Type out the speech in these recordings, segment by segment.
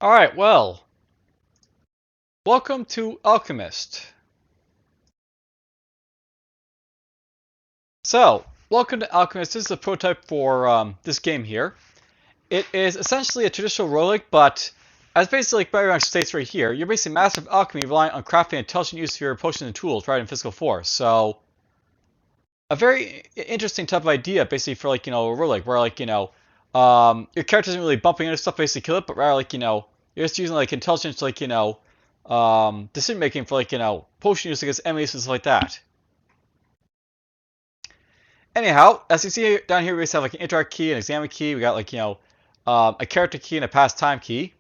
Alright, well, welcome to Alchemist. So, welcome to Alchemist. This is a prototype for this game here. It is essentially a traditional roguelike, but as basically like Battleground states right here, you're basically master of alchemy relying on crafting intelligent use of your potions and tools rather than physical force. So, a very interesting type of idea basically for a roguelike where your character isn't really bumping into stuff basically to kill it, but rather you're just using intelligence decision making for potion use against enemies and stuff like that. Anyhow, as you see down here, we just have an interact key, an examine key. We got a character key and a past time key.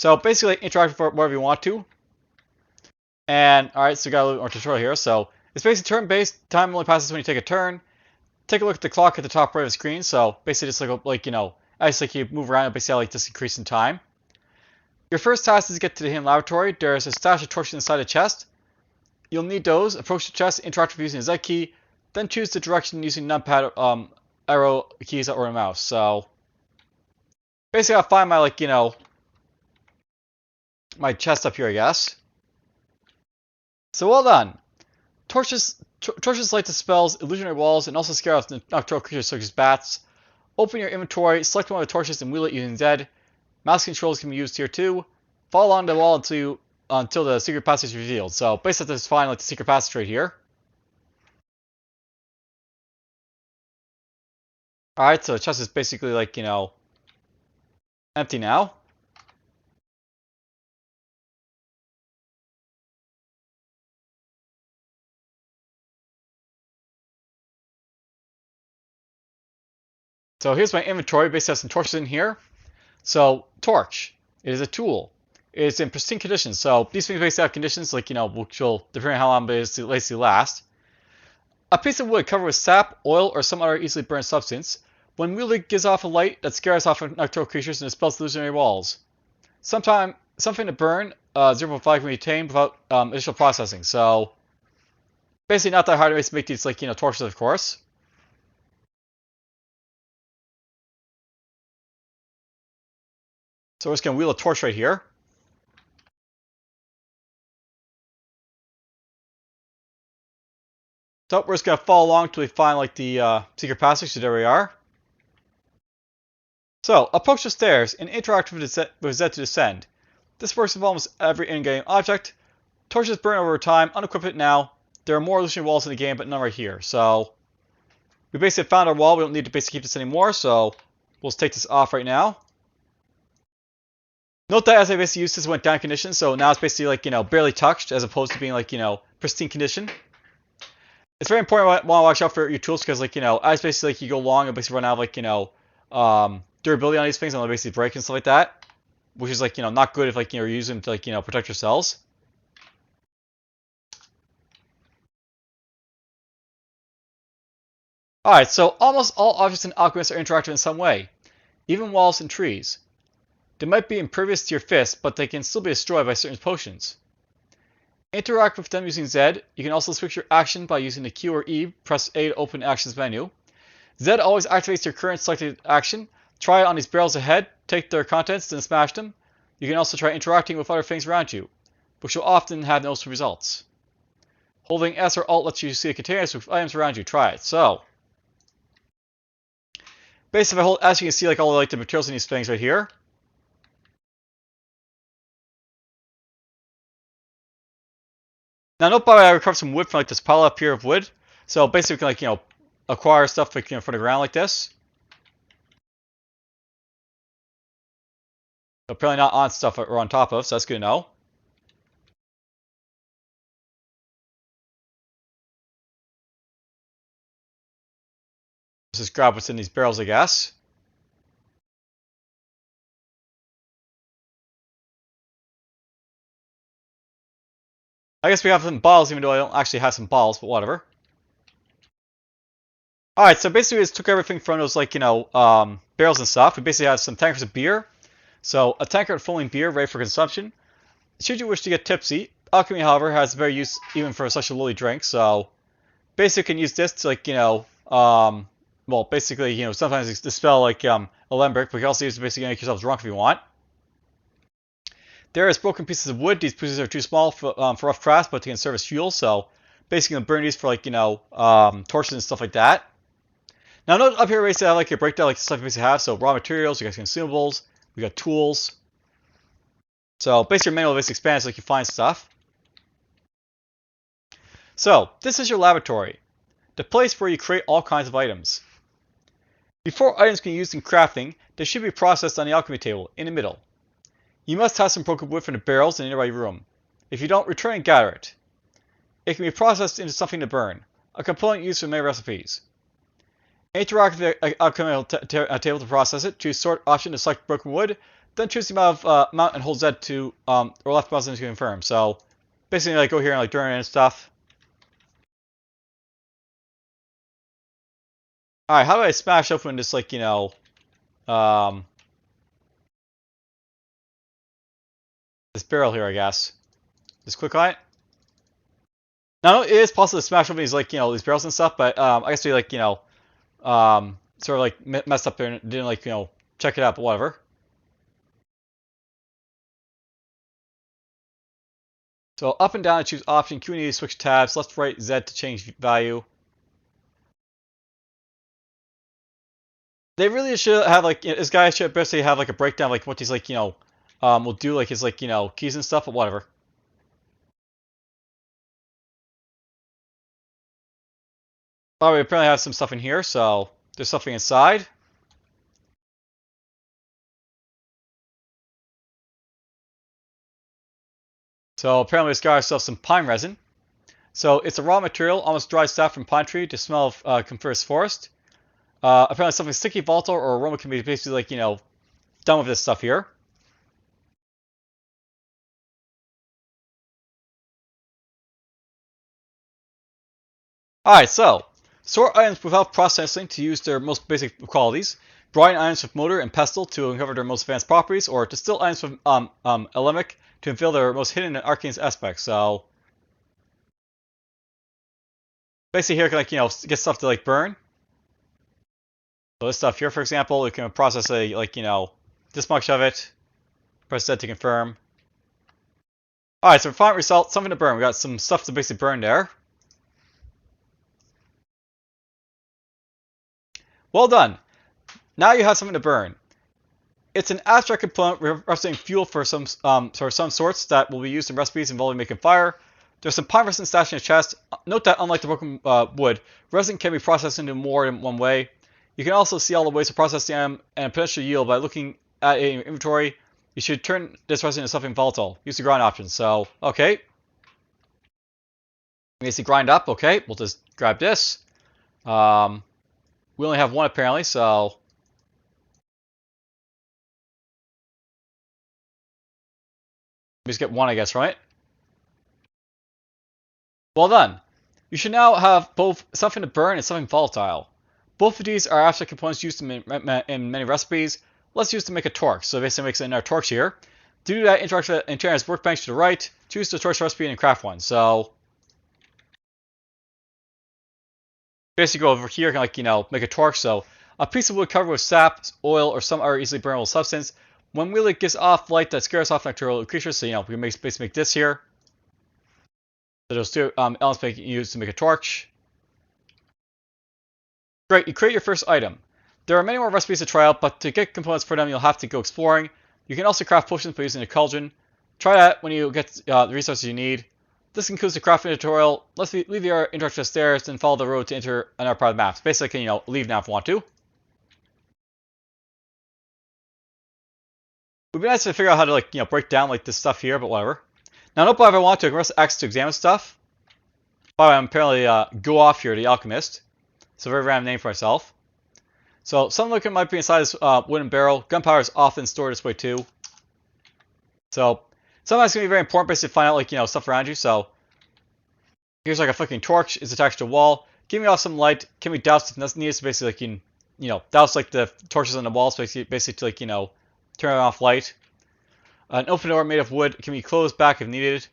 So basically, interact for whatever you want to. And alright, so we got a little more tutorial here. So it's basically turn-based. Time only passes when you take a turn. Take a look at the clock at the top right of the screen. So basically, just as you move around, basically just increase in time. Your first task is to get to the hidden laboratory. There's a stash of torches inside a chest. You'll need those. Approach the chest, interact with using the Z key, then choose the direction using numpad, arrow keys or a mouse. So basically, I'll find my my chest up here, I guess. So well done. Torches light the spells, illusionary walls, and also scare off nocturnal creatures such as bats. Open your inventory, select one of the torches, and wheel it using Z. Mouse controls can be used here too. Follow along the wall until the secret passage is revealed. So basically, just find the secret passage right here. Alright, so the chest is basically empty now. So here's my inventory. Basically, have some torches in here. So torch, it is a tool. It's in pristine condition. So these things basically have conditions which will depending on how long they basically last. A piece of wood covered with sap, oil, or some other easily burned substance. When wielded, gives off a light that scares off nocturnal creatures and dispels illusionary walls. Something to burn, 0.5 can be attained without additional processing. So basically, not that hard to make these torches, of course. So we're just gonna wheel a torch right here. So we're just gonna follow along until we find the secret passage. So there we are. So approach the stairs and interact with Z to descend. This works with almost every in-game object. Torches burn over time. Unequip it now. There are more illusion walls in the game, but none right here. So we basically found our wall. We don't need to basically keep this anymore. So we'll just take this off right now. Note that as I basically used this, went down condition. So now it's basically barely touched, as opposed to being pristine condition. It's very important to watch out for your tools because as basically you go along and basically run out of durability on these things and they'll basically break and stuff like that, which is not good if you're using them to protect your cells. Alright, so almost all objects in Alchemist are interactive in some way, even walls and trees. They might be impervious to your fist, but they can still be destroyed by certain potions. Interact with them using Z. You can also switch your action by using the Q or E. Press A to open the actions menu. Z always activates your current selected action. Try it on these barrels ahead, take their contents, then smash them. You can also try interacting with other things around you, which will often have noticeable results. Holding S or Alt lets you see the containers with items around you. Try it. So, basically, if I hold S, you can see all the materials in these things right here. Now, note by the way, I recovered some wood from this pile up here of wood. So basically, we can acquire stuff from the ground like this. So apparently not on stuff or on top of, so that's good to know. Let's just grab what's in these barrels, I guess. I guess we have some balls, even though I don't actually have some balls, but whatever. Alright, so basically we just took everything from those, barrels and stuff. We basically have some tankers of beer. So, a tanker of filling beer, ready for consumption. Should you wish to get tipsy, alchemy, however, has very use even for such a lowly drink. So, basically you can use this to, well, basically, you know, sometimes it's dispel like alembic, but you can also use it to basically make yourself drunk if you want. There is broken pieces of wood. These pieces are too small for rough crafts, but they can serve as fuel. So basically, you can burn these for like, you know, torches and stuff like that. Now note up here, basically, I like your breakdown like the stuff you basically have. So raw materials, we got consumables, we got tools. So basically, your manual basically expands like you find stuff. So this is your laboratory, the place where you create all kinds of items. Before items can be used in crafting, they should be processed on the alchemy table in the middle. You must have some broken wood from the barrels in the nearby room. If you don't, return and gather it. It can be processed into something to burn, a component used for many recipes. Interact with the alchemy table to process it. Choose sort option to select broken wood. Then choose the amount and hold Z to or left button to confirm. So basically, like go here and like turn in stuff. All right, how do I smash open this like, you know, this barrel here? I guess just click on it. Now it is possible to smash open these like, you know, these barrels and stuff, but I guess we like, you know, sort of like messed up there and didn't like, you know, check it out, but whatever. So up and down to choose option, Q and E to switch tabs, left, right, Z to change value. They really should have like, this guy should basically have like a breakdown of, like what these like, you know, will do like his like, you know, keys and stuff, but whatever. Oh, we apparently have some stuff in here, so there's something inside. So apparently this guy has some pine resin. So it's a raw material, almost dry sap from pine tree to smell of confers forest. Apparently something sticky, volatile, or aroma can be basically like, you know, done with this stuff here. Alright, so sort items without processing to use their most basic qualities. Brine items with motor and pestle to uncover their most advanced properties, or distill items with alemic to unveil their most hidden and arcane aspects. So basically here, like, you know, get stuff to like burn. So this stuff here, for example, we can process a like, you know, this much of it. Press Z to confirm. Alright, so final result, something to burn. We got some stuff to basically burn there. Well done. Now you have something to burn. It's an abstract component representing fuel for some sorts that will be used in recipes involving making fire. There's some pine resin stashed in a chest. Note that unlike the broken wood, resin can be processed into more than one way. You can also see all the ways to process the item and potential yield by looking at your inventory. You should turn this resin into something volatile. Use the grind option. So, okay. We see grind up. Okay, we'll just grab this. We only have one apparently, so we just get one, I guess, right? Well done. You should now have both something to burn and something volatile. Both of these are abstract components used in many recipes. Let's use to make a torch. So basically makes another torch here. To do that, interact with the Enchanter's workbench to the right. Choose the torch recipe and craft one. So basically go over here and like, you know, make a torch. So a piece of wood covered with sap, oil, or some other easily burnable substance. When wielded, gives off light that scares off nocturnal creatures. So, you know, we can basically make this here. So those two elements make used to make a torch. Great, you create your first item. There are many more recipes to try out, but to get components for them, you'll have to go exploring. You can also craft potions by using a cauldron. Try that when you get the resources you need. This concludes the crafting tutorial. Let's leave the interactive stairs and follow the road to enter another part of the map. Basically, you know, leave now if you want to. It would be nice to figure out how to like, you know, break down like this stuff here, but whatever. Now, note if I want to, I can press X to examine stuff. But I'm apparently go off here, the Alchemist. It's a very random name for myself. So some liquid might be inside this wooden barrel. Gunpowder is often stored this way too. So sometimes it's gonna be very important basically to find out like, you know, stuff around you. So here's like a fucking torch. It's attached to a wall. Give me off some light. Can we douse if needed? So basically like you know, douse like the torches on the walls basically to like, you know, turn off light. An open door made of wood can be closed back if needed.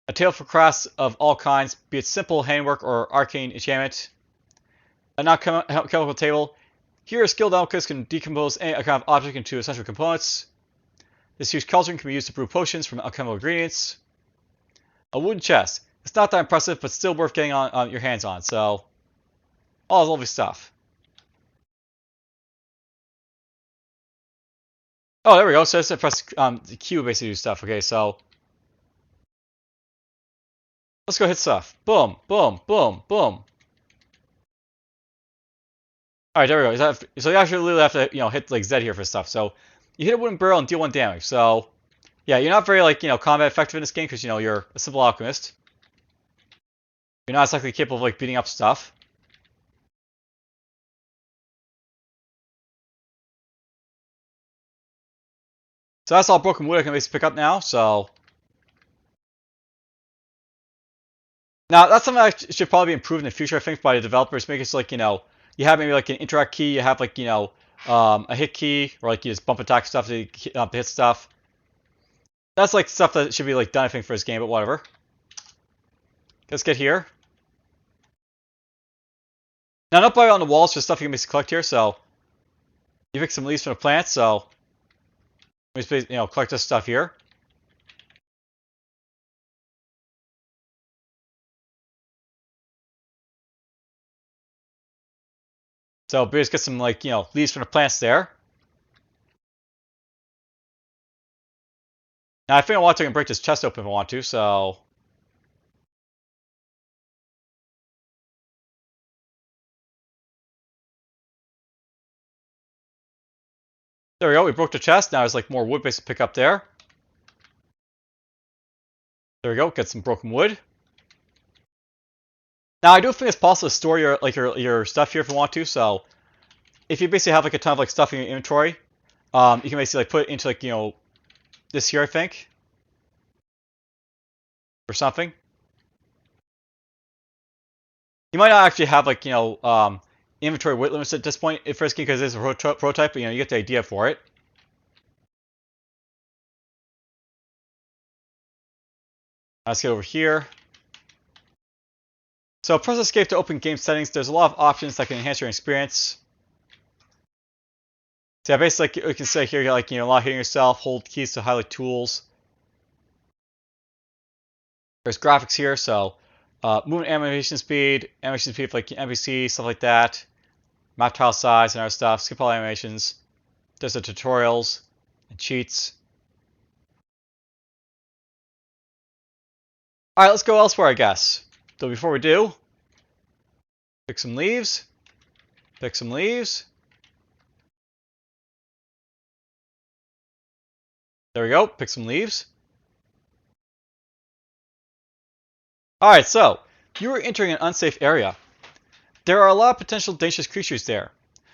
A table for crafts of all kinds, be it simple handwork or arcane enchantment. a non-chemical table. Here, a skilled alchemist can decompose any kind of object into essential components. This huge cauldron can be used to brew potions from alchemical ingredients. A wooden chest. It's not that impressive, but still worth getting on your hands on. So, all lovely stuff. Oh, there we go. So it's to press the Q basically do stuff. Okay, so let's go hit stuff. Boom, boom, boom, boom. All right, there we go. So you actually literally have to hit like Z here for stuff. So you hit a wooden barrel and deal 1 damage. So yeah, you're not very like combat effective in this game because you're a simple alchemist. You're not exactly capable of like beating up stuff. So that's all broken wood I can basically pick up now. So now that's something that should probably be improved in the future, I think, by the developers. Make it so like you have maybe like an interact key, you have like a hit key, or like you just bump attack stuff to hit stuff. That's like stuff that should be like done, I think, for this game, but whatever. Let's get here. Now, not by on the walls for stuff you can basically collect here. So you pick some leaves from the plant. So we just collect this stuff here. So we just get some like leaves from the plants there. Now I think I want to break this chest open if I want to. So there we go. We broke the chest. Now there's like more wood base to pick up there. There we go. Get some broken wood. Now I do think it's possible to store your stuff here if you want to. So if you basically have like a ton of like stuff in your inventory, you can basically like put it into like this here, I think, or something. You might not actually have like inventory weight limits at this point in first game because it's a prototype, but you get the idea for it. Let's get over here. So press escape to open game settings. There's a lot of options that can enhance your experience. So yeah, basically you can say here like a lot of hitting yourself, hold keys to highlight tools. There's graphics here, so movement animation speed for like NPC, stuff like that. Map tile size and other stuff. Skip all animations. There's the tutorials and cheats. Alright, let's go elsewhere, I guess. So before we do, pick some leaves. Pick some leaves. There we go. Pick some leaves. Alright, so you are entering an unsafe area. There are a lot of potential dangerous creatures there.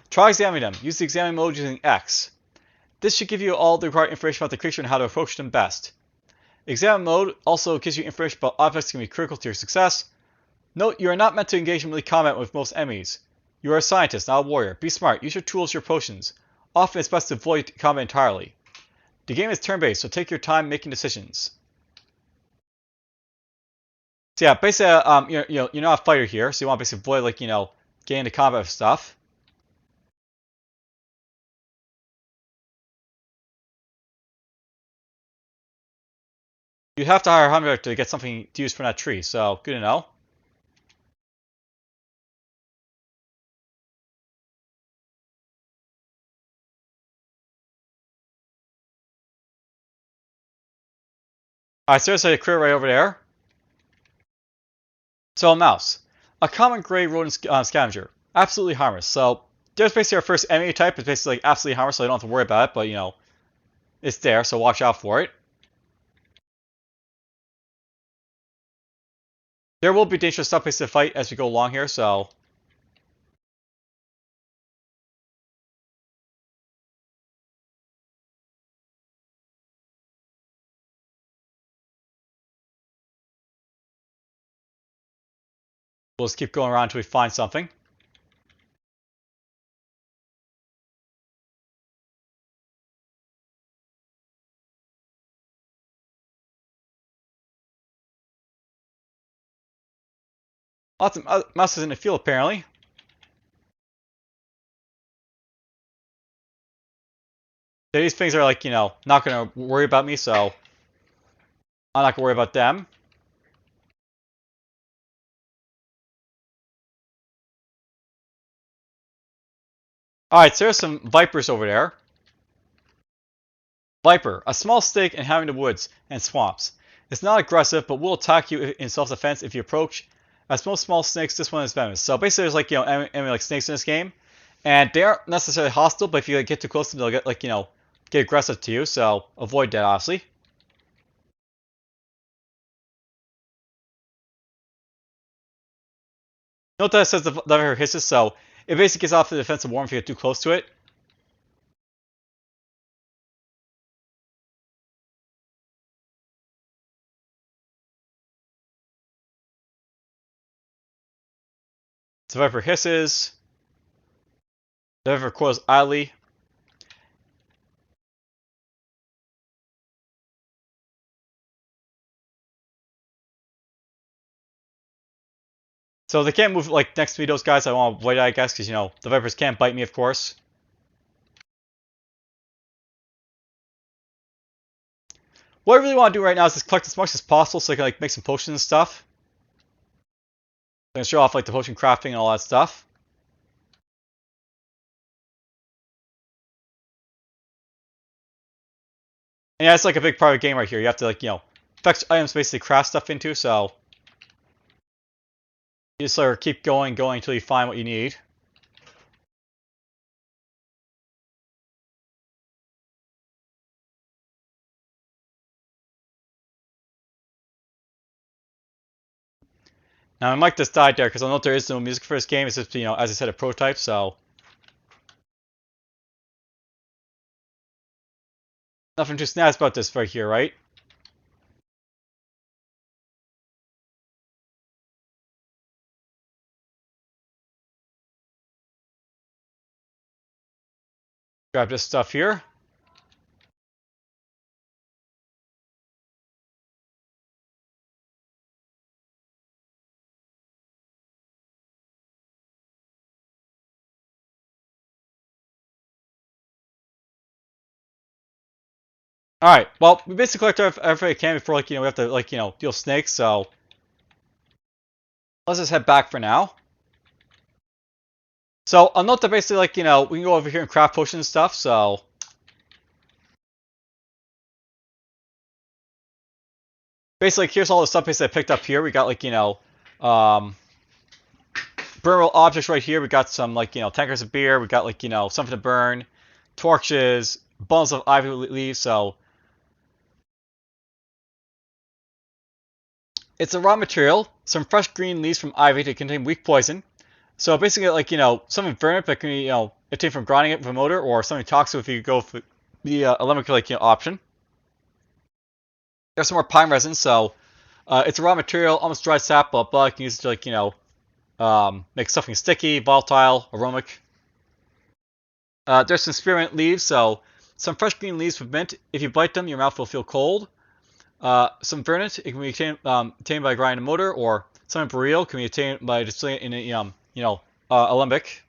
Try examining them. Use the examine mode using X. This should give you all the required information about the creature and how to approach them best. Examine mode also gives you information about objects that can be critical to your success. Note, you are not meant to engage in melee combat with most enemies. You are a scientist, not a warrior. Be smart. Use your tools, your potions. Often it's best to avoid combat entirely. The game is turn-based, so take your time making decisions. So yeah, basically, you're not a fighter here, so you want to basically avoid like getting into combat with stuff. You have to hire a hunter to get something to use from that tree, so good to know. Alright, so there's a critter right over there. So a mouse. A common gray rodent scavenger. Absolutely harmless. So there's basically our first enemy type. It's basically like absolutely harmless, so you don't have to worry about it, but it's there, so watch out for it. There will be dangerous stuff basically to fight as we go along here, so we'll just keep going around until we find something. Lots of mouses in the field, apparently. These things are like, not going to worry about me, so I'm not going to worry about them. Alright, so there's some vipers over there. Viper, a small snake inhabiting the woods and swamps. It's not aggressive, but will attack you in self-defense if you approach. As most small snakes, this one is venomous. So basically, there's like enemy like snakes in this game, and they aren't necessarily hostile, but if you get too close to them, they'll get like get aggressive to you. So avoid that, obviously. Note that it says the Viper hisses, so it basically gets off the defensive warm if you get too close to it. The Viper hisses. The Viper coils idly. So they can't move like next to me, those guys. I want to avoid it, I guess, because the Vipers can't bite me, of course. What I really want to do right now is just collect as much as possible so I can like make some potions and stuff. I'm gonna show off like the potion crafting and all that stuff. And yeah, it's like a big part of the game right here. You have to like, fetch items basically craft stuff into, so you just sort of keep going until you find what you need. Now I might just die there because I know there is no music for this game. It's just, as I said, a prototype, so nothing too snazzy about this right here, right? Grab this stuff here. Alright, well, we basically collect everything we can before, like, we have to, like, deal snakes, so let's just head back for now. So, I'll note that basically, like, we can go over here and craft potions and stuff, so basically, here's all the stuff basically I picked up here. We got, like, burnable objects right here. We got some, like, tankers of beer. We got, like, something to burn, torches, bundles of ivy leaves, so it's a raw material, some fresh green leaves from ivy to contain weak poison. So basically, like, something vermin that can be, obtained from grinding it with a motor, or something toxic if you go for the alembic, like, option. There's some more pine resin, so it's a raw material, almost dried sap, but I can use it to, like, make something sticky, volatile, aromatic. There's some spearmint leaves, so some fresh green leaves with mint. If you bite them, your mouth will feel cold. Some vernet, it can be obtained by grinding a motor, or some burrito can be obtained by distilling it in a alembic.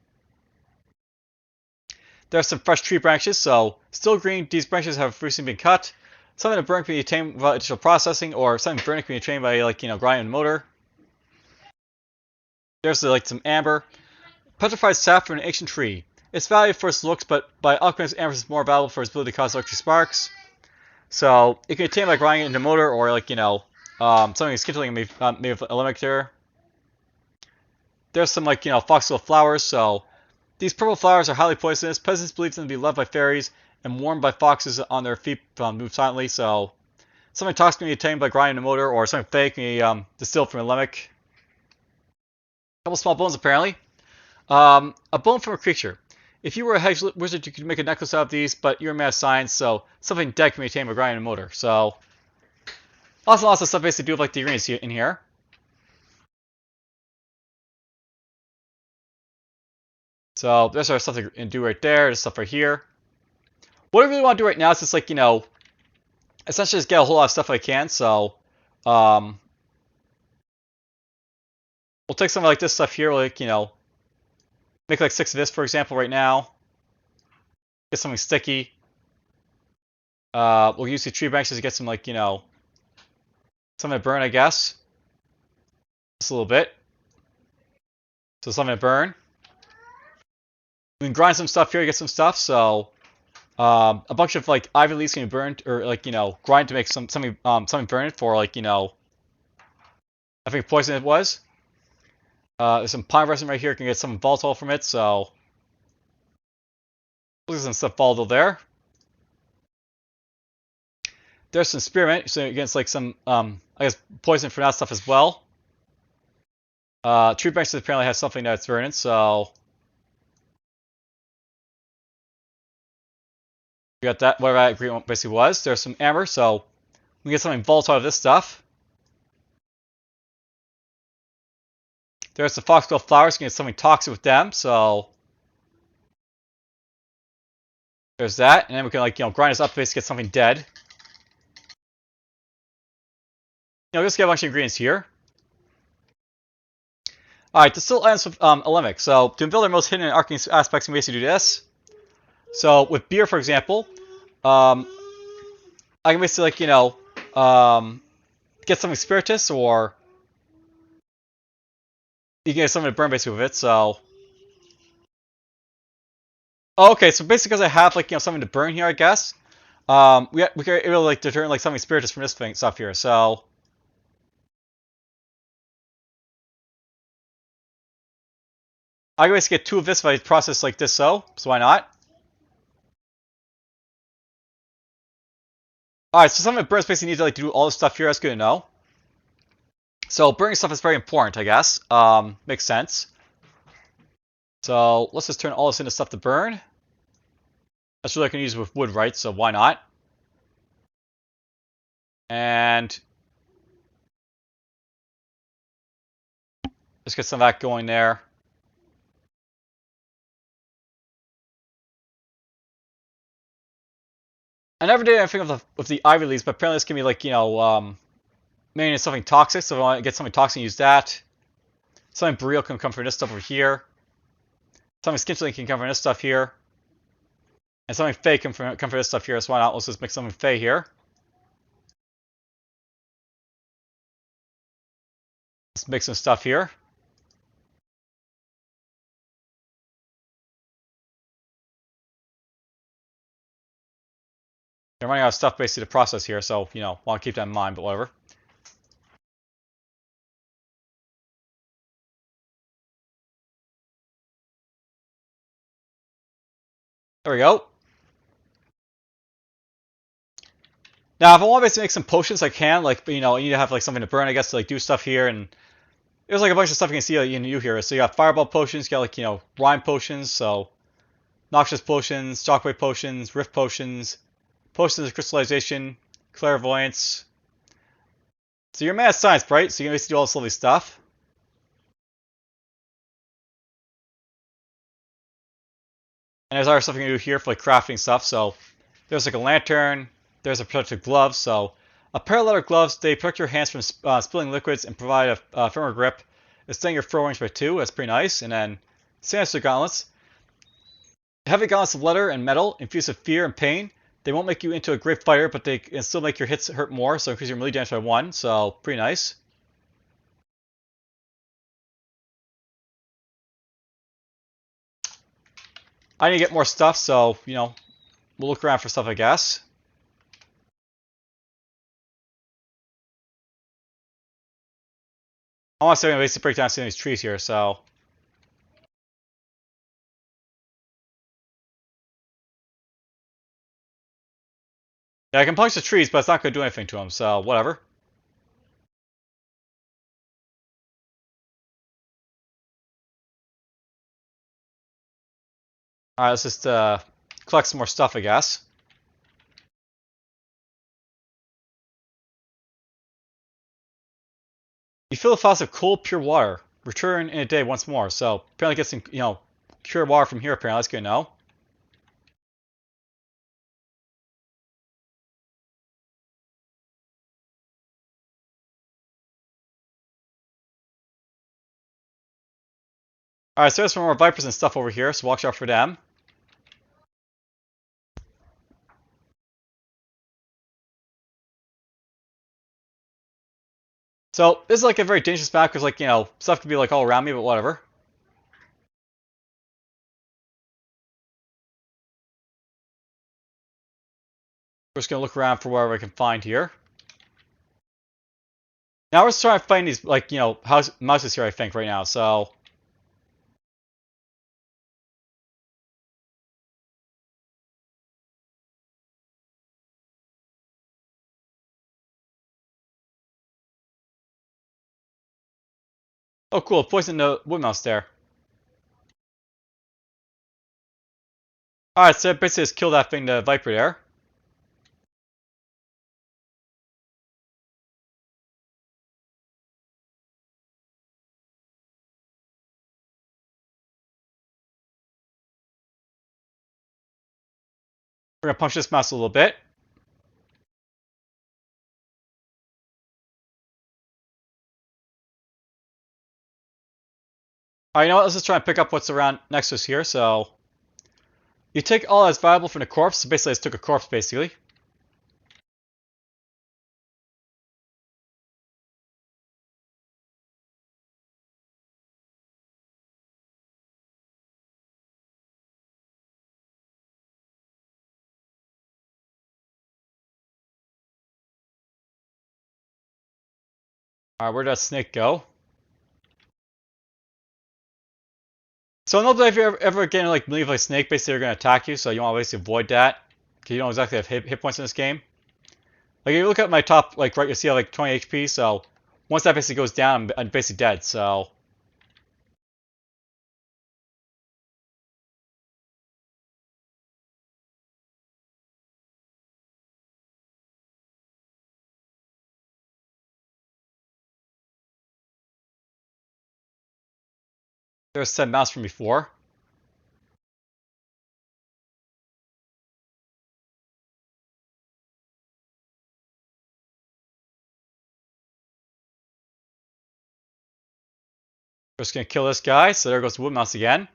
There's some fresh tree branches, so still green. These branches have recently been cut. Something to burn can be obtained without additional processing, or something burning can be obtained by like grinding a motor. There's like some amber. Petrified sap from an ancient tree. It's valuable for its looks, but by Alchemist, amber is more valuable for its ability to cause electric sparks. So it can be obtained by grinding it into a motor, or like something skittling made with alembic there. There's some like foxglove flowers. So these purple flowers are highly poisonous. Peasants believe them to be loved by fairies and warmed by foxes on their feet move silently. So something toxic can be obtained by grinding a motor, or something fake can be distilled from alembic. A couple small bones apparently. A bone from a creature. If you were a hedge wizard, you could make a necklace out of these, but you're a man of science, so something dead can be obtained by grinding a motor. So lots of stuff basically to do with like the arenas in here. So there's our stuff to do right there. There's stuff right here. What I really want to do right now is just like essentially just get a whole lot of stuff I can. So we'll take some like this stuff here, like make like 6 of this for example right now. Get something sticky. We'll use the tree branches to get some, like, something to burn, I guess. Just a little bit. So something to burn. We can grind some stuff here to get some stuff. So a bunch of like ivy leaves can be burned, or like grind to make something burn it for, like I think poison it was. There's some pine resin right here. Can get some volatile from it. So look at some stuff volatile there. There's some spearmint, so against like some I guess poison for that stuff as well. Tree branches apparently has something that's burning, so we got that. Whatever that agreement basically was. There's some amber, so we get something volatile out of this stuff. There's the foxglove flowers. You can get something toxic with them, so there's that. And then we can like grind this up to basically get something dead. Just get a bunch of ingredients here. Alright, this still ends with Alchemist. So to build our most hidden and arcane aspects, we basically do this. So with beer, for example, I can basically like get something spiritus, or you can get something to burn basically with it. So okay, so basically because I have like something to burn here, I guess we can able to like determine like something spiritus from this thing stuff here. So I can basically get 2 of this if I process like this, so why not? Alright, so some of the burns basically need to like do all this stuff here. That's good to know. So burning stuff is very important, I guess. Makes sense. So let's just turn all this into stuff to burn. That's really I can use with wood, right? So why not? And let's get some of that going there. I never did anything with the ivy leaves, but apparently this can be like maybe it's something toxic. So if I want to get something toxic, use that. Something boreal can come from this stuff over here. Something skinchling can come from this stuff here. And something fey can come from this stuff here. So why not? Let's just mix something fey here. Let's mix some stuff here. I'm running out of stuff basically to process here, so want to keep that in mind, but whatever. There we go. Now, if I want to basically make some potions, I can. Like, you need to have like something to burn, I guess, to like do stuff here. And there's like a bunch of stuff you can see in you here. So you got fireball potions, you got like rhyme potions, so noxious potions, shockwave potions, rift potions, potions of crystallization, clairvoyance. So you're mad science, right? So you can basically do all this lovely stuff. And there's other stuff you can do here for like crafting stuff. So there's like a lantern. There's a protective glove. So a pair of leather gloves, they protect your hands from spilling liquids and provide a firmer grip. Extend your throw range by 2. That's pretty nice. And then sinister gauntlets. Heavy gauntlets of leather and metal infused with fear and pain. They won't make you into a great fighter, but they can still make your hits hurt more. So increase your melee damage by 1. So pretty nice. I need to get more stuff, so we'll look around for stuff, I guess. I want to basically break down some of these trees here, so. Yeah, I can punch the trees, but it's not going to do anything to them, so whatever. Alright, let's just collect some more stuff, I guess. You fill a faucet of cold, pure water. Return in a day once more. So apparently get some, pure water from here. Apparently, that's good to know. Alright, so there's some more vipers and stuff over here, so watch out for them. So this is like a very dangerous map because like, you know, stuff could be like all around me, but whatever. We're just gonna look around for whatever I can find here. Now we're just trying to find these, like, you know, mouses here, I think, right now, so... Oh, cool, poisoned the wood mouse there. Alright, so basically just kill that thing, the viper there. We're gonna punch this mouse a little bit. Alright, you know what, let's just try and pick up what's around next to us here, so... You take all that's valuable from the corpse, so basically I just took a corpse, basically. Alright, where did that snake go? So I know that if you're ever getting like melee like snake, basically they're gonna attack you, so you want to basically avoid that. Because you don't exactly have hit points in this game. Like if you look at my top, like right, you see I have like 20 HP, so once that basically goes down, I'm basically dead, so... There's said mouse from before. We're just gonna kill this guy, so there goes the wood mouse again.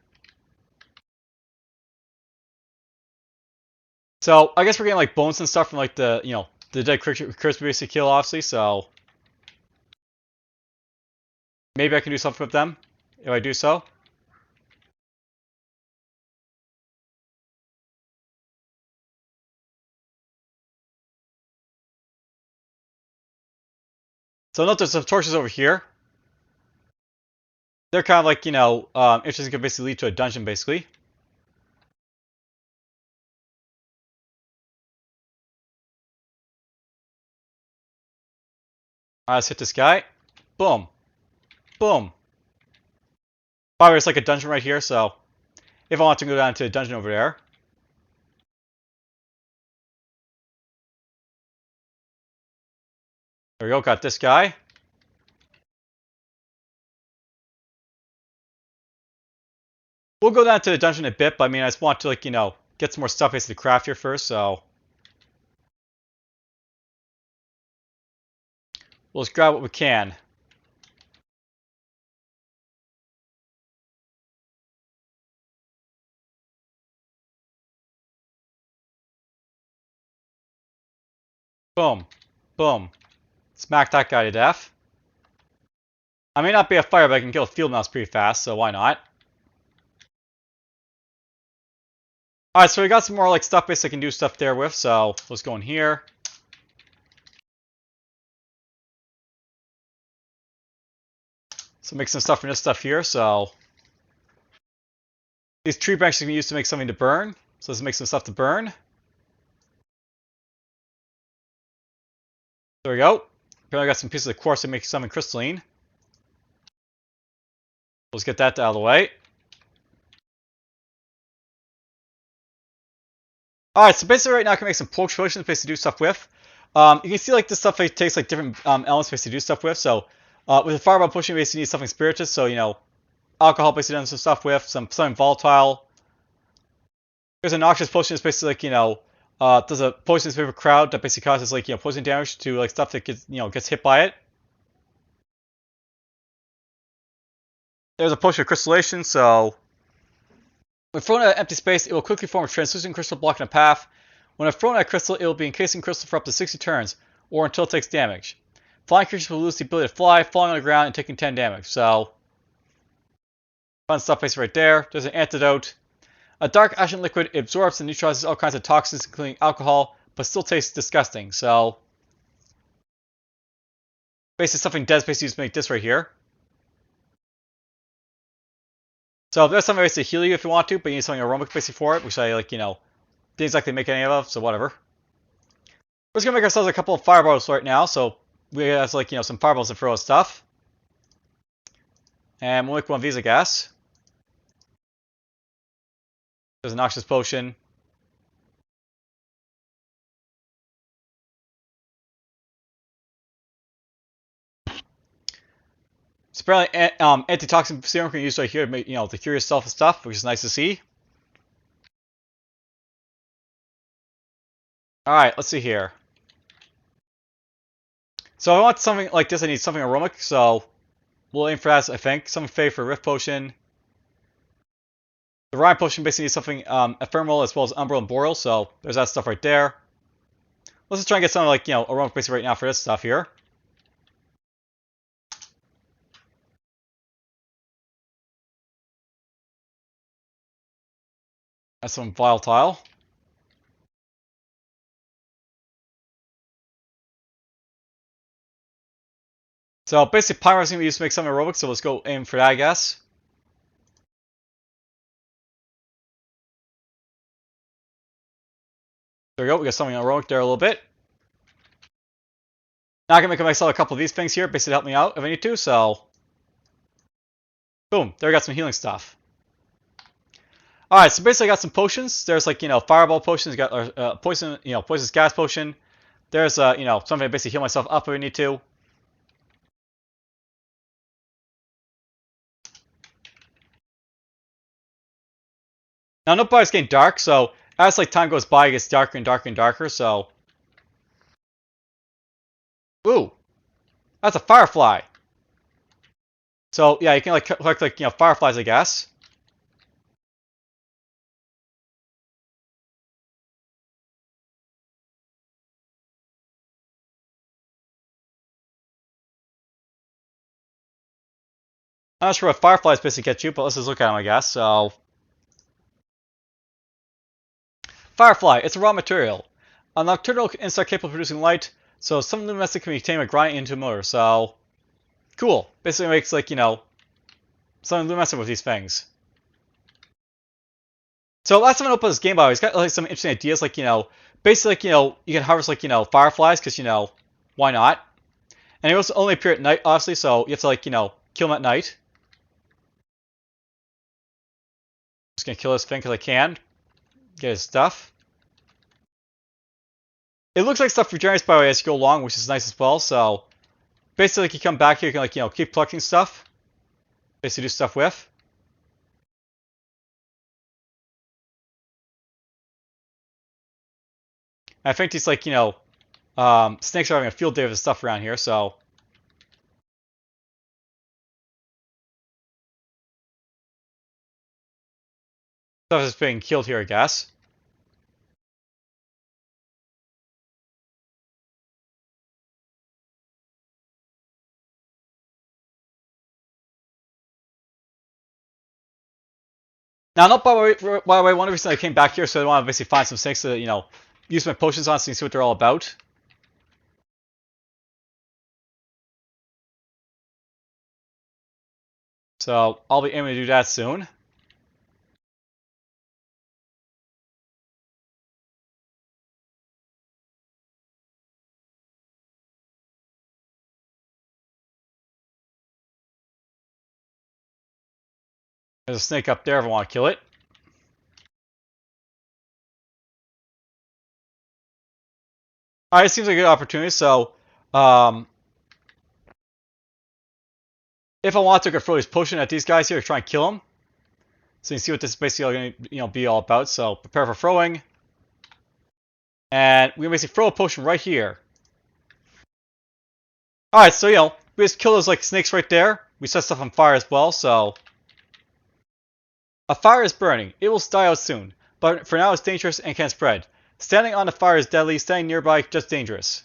So I guess we're getting like bones and stuff from like the, you know, the dead creatures we basically kill, obviously, so... Maybe I can do something with them, if I do so. So note there's some torches over here. They're kind of like, you know, interesting, could basically lead to a dungeon, basically. Alright, let's hit this guy. Boom. Boom. By the way, it's like a dungeon right here, so... If I want to go down to a dungeon over there... There we go, got this guy. We'll go down to the dungeon in a bit, but I mean, I just want to, like, you know, get some more stuff basically to craft here first, so... We'll just grab what we can. Boom. Boom. Smack that guy to death. I may not be a fire, but I can kill a field mouse pretty fast, so why not? Alright, so we got some more like stuff basically I can do stuff there with, so let's go in here. So make some stuff from this stuff here, so... These tree branches can be used to make something to burn. So let's make some stuff to burn. There we go. Apparently I got some pieces of quartz to make something crystalline. Let's get that out of the way. Alright, so basically right now I can make some potions basically to do stuff with. You can see like this stuff like, takes like different elements basically to do stuff with. So with a fireball potion you basically need something spirituous. So, you know, alcohol basically does some stuff with, something volatile. There's a noxious potion that's basically like, you know, does a poisonous vapor crowd that basically causes like, you know, poison damage to like stuff that gets, you know, gets hit by it. There's a potion of crystallization, so when thrown at an empty space, it will quickly form a translucent crystal blocking a path. When thrown at a crystal, it will be encasing crystal for up to 60 turns, or until it takes damage. Flying creatures will lose the ability to fly, falling on the ground, and taking 10 damage. So, fun stuff basically right there. There's an antidote. A dark ashen liquid absorbs and neutralizes all kinds of toxins, including alcohol, but still tastes disgusting. So, basically something Des basically used to make this right here. So there's something basically to heal you if you want to, but you need something aromatic basically for it, which I like, didn't exactly make any of, so whatever. We're just gonna make ourselves a couple of fireballs right now, so we have like, some fireballs to throw at stuff. And we'll make one of these, I guess. There's a noxious potion. So apparently, antitoxin serum can be used right here to make, to cure yourself and stuff, which is nice to see. Alright, let's see here. So I want something like this, I need something aromatic, so we'll aim for that, I think. Something fade for Rift Potion. The Rhyme Potion basically needs something ephemeral as well as Umbral and Boreal, so there's that stuff right there. Let's just try and get something like, aromatic basically right now for this stuff here. That's some volatile. So basically, Pyro is going to be used to make something aerobic, so let's go aim for that, I guess. There we go, we got something aerobic there a little bit. Now I can make myself a couple of these things here, basically to help me out if I need to, so... Boom, there we got some healing stuff. Alright, so basically I got some potions. There's like, fireball potions, got poison, poisonous gas potion. There's, something to basically heal myself up if I need to. Now, nobody's getting dark, so as like time goes by, it gets darker and darker and darker, so... Ooh! That's a firefly! So, yeah, you can like collect like, fireflies, I guess. I'm not sure what fireflies basically get you, but let's just look at them, I guess. So, firefly, it's a raw material. A nocturnal insect capable of producing light, so some luminescent can be tamed by grinding into a motor. So, cool. Basically makes like, something luminescent with these things. So last time I opened this game, he's got like some interesting ideas, like, basically like, you can harvest like, fireflies, because, why not? And they also only appear at night, obviously, so you have to like, kill them at night. Just gonna kill this thing because I can. Get his stuff. It looks like stuff regenerates by the way as you go along, which is nice as well. So basically, like you come back here, you can like keep collecting stuff. Basically, do stuff with. I think these like snakes are having a field day with the stuff around here. So stuff is being killed here, I guess. Now, not by the way, one reason I came back here, so I want to basically find some snakes to, use my potions on so you can see what they're all about. So, I'll be aiming to do that soon. There's a snake up there if I want to kill it. Alright, it seems like a good opportunity, so if I want to, I could throw this potion at these guys here to try and kill them. So you can see what this is basically going to be all about. So prepare for throwing. And we can basically throw a potion right here. Alright, so we just kill those like snakes right there. We set stuff on fire as well, so a fire is burning. It will die out soon, but for now it's dangerous and can spread. Standing on the fire is deadly, standing nearby just dangerous.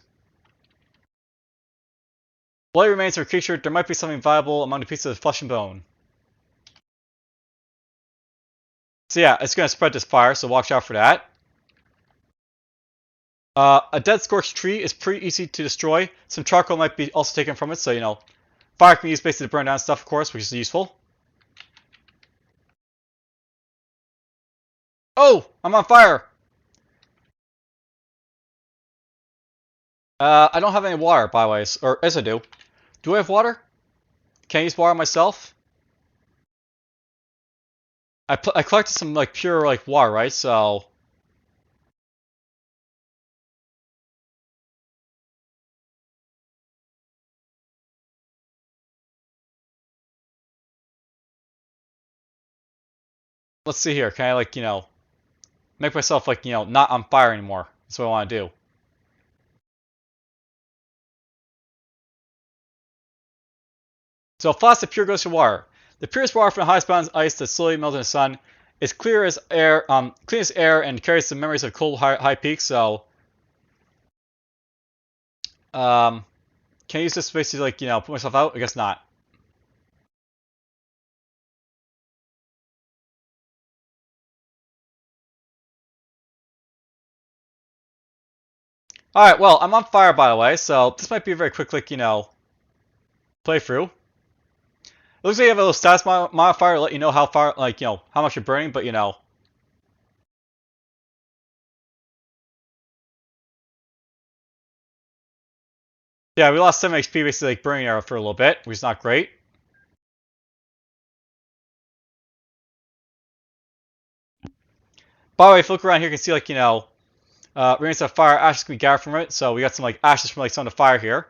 Bloody remains of a creature. There might be something valuable among the pieces of flesh and bone. So yeah, it's going to spread this fire, so watch out for that. A dead scorched tree is pretty easy to destroy. Some charcoal might be also taken from it, so, you know, fire can be used basically to burn down stuff, of course, which is useful. Oh! I'm on fire! I don't have any water, by the way. Or, yes, I do. Do I have water? Can I use water myself? I collected some, like, pure, like, water, right? So... Let's see here. Can I, like, you know, make myself, like, you know, not on fire anymore? That's what I want to do. So, flask of pure ghost of water. The purest water from the highest bounds of ice that slowly melts in the sun is clear as air, clean as air, and carries the memories of cold, high peaks. So, can I use this basically, like, you know, put myself out? I guess not. Alright, well, I'm on fire, by the way, so this might be a very quick, like, you know, playthrough. It looks like you have a little status modifier to let you know how far, like, you know, how much you're burning, but, you know. Yeah, we lost 7 HP basically, like, burning arrow for a little bit, which is not great. By the way, if you look around here, you can see, like, you know, remains of fire, ashes can be gathered from it, so we got some, like, ashes from, like, some of the fire here.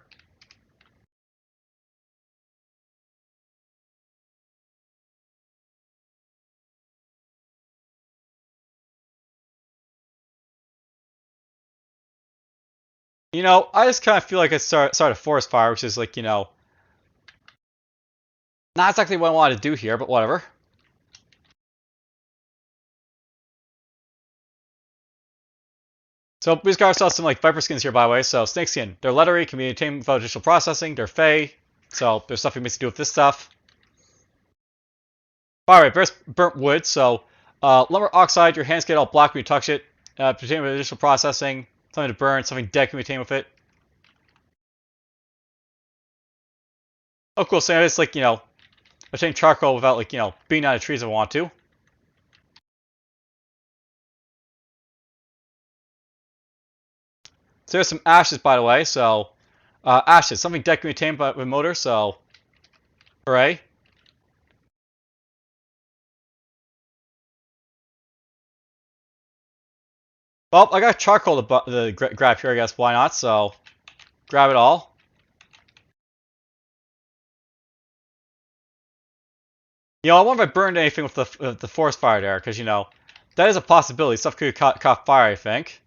You know, I just kind of feel like I started a forest fire, which is, like, you know, not exactly what I wanted to do here, but whatever. So we just got ourselves some, like, viper skins here, by the way. So snake skin, they're leathery, can be obtained without additional processing. They're fey, so there's stuff we need to do with this stuff. By the way, there's burnt wood. So lumber oxide, your hands get all black when you touch it. Obtained with additional processing, something to burn, something dead can be obtained with it. Oh, cool. So it's like, you know, obtain charcoal without, like, you know, being out of trees if I want to. So there's some ashes, by the way. So ashes, something dead can be obtained with motor. So hooray. Well, I got charcoal to grab here, I guess. Why not? So grab it all. You know, I wonder if I burned anything with the forest fire there, because, you know, that is a possibility. Stuff could have caught fire, I think.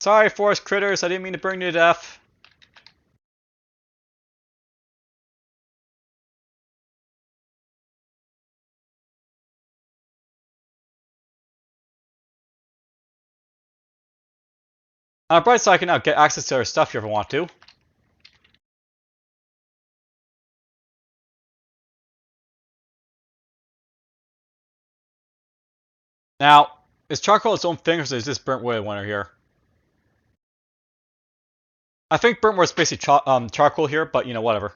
Sorry, forest critters. I didn't mean to burn you to death. On a bright side, I can now get access to our stuff here if I want to. Now, is charcoal its own thing, or is this burnt wood I wonder here? I think burnt wood is basically charcoal here, but, you know, whatever.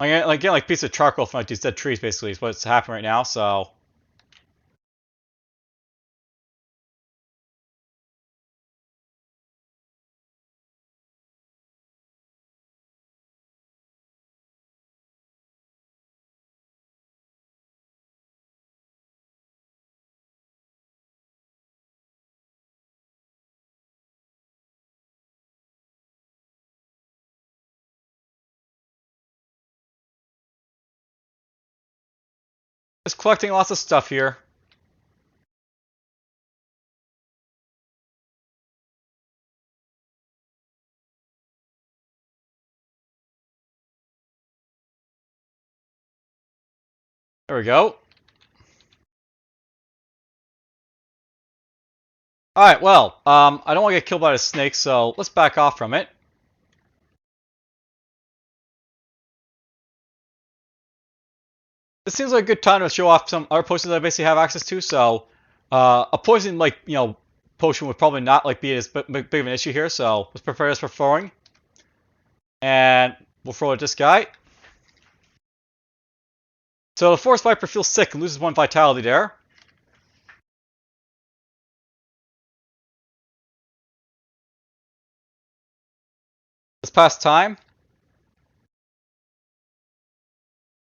Like, getting, like, piece of charcoal from, like, these dead trees, basically, is what's happening right now, so... Just collecting lots of stuff here. There we go. Alright, well, I don't want to get killed by the snake, so let's back off from it. This seems like a good time to show off some other potions that I basically have access to, so a poison, like, potion would probably not, like, be as big of an issue here, so let's prepare this for throwing. And we'll throw at this guy. So the Forest Viper feels sick and loses 1 vitality there. Let's pass time.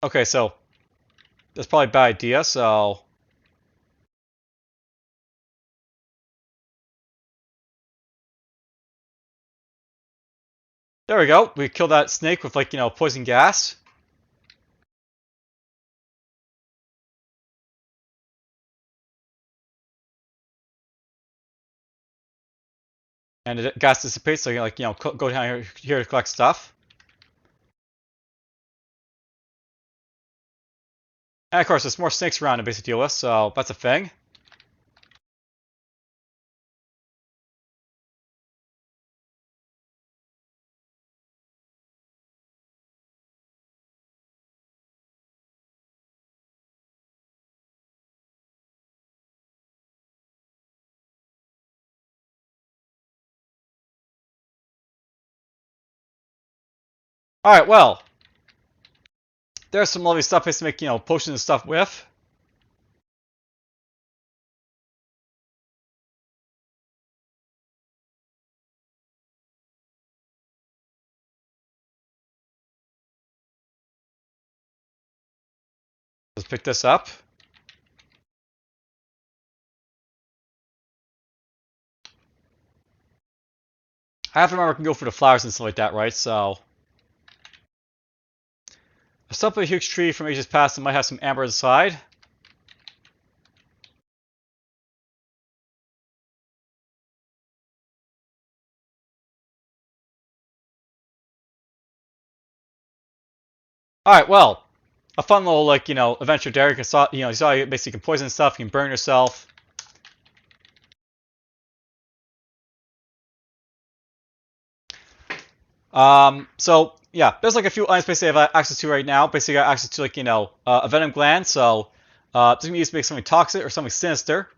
Okay, so that's probably a bad idea, so there we go. We killed that snake with, like, poison gas. And the gas dissipates, so you like, go down here to collect stuff. And of course, there's more snakes around to basically deal with, so that's a thing. Alright, well. There's some lovely stuff to make, potions and stuff with. Let's pick this up. I have to remember I can go for the flowers and stuff like that, right? So a stump of a huge tree from ages past that might have some amber inside. Alright, well. A fun little, like, adventure there. You saw you basically can poison stuff, you can burn yourself. So yeah, there's like a few items basically I have access to right now. Basically, I got access to, like, a venom gland. So this can be used to make something toxic or something sinister.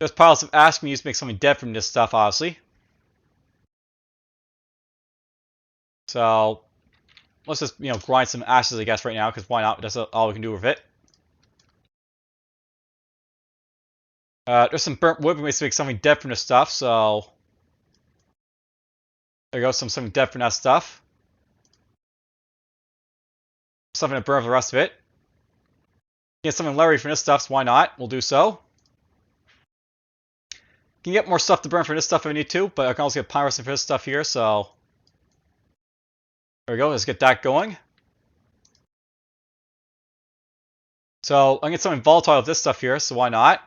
There's piles of ash can be used to make something dead from this stuff, obviously. So let's just grind some ashes, I guess, right now, because why not? That's all we can do with it. There's some burnt wood we can make something dead from this stuff. So there you go, something dead from that stuff. Something to burn for the rest of it. Get something leathery from this stuff, so why not? We'll do so. Can get more stuff to burn for this stuff if I need to, but I can also get pyrosine for this stuff here, so there we go, let's get that going. So I can get something volatile with this stuff here, so why not?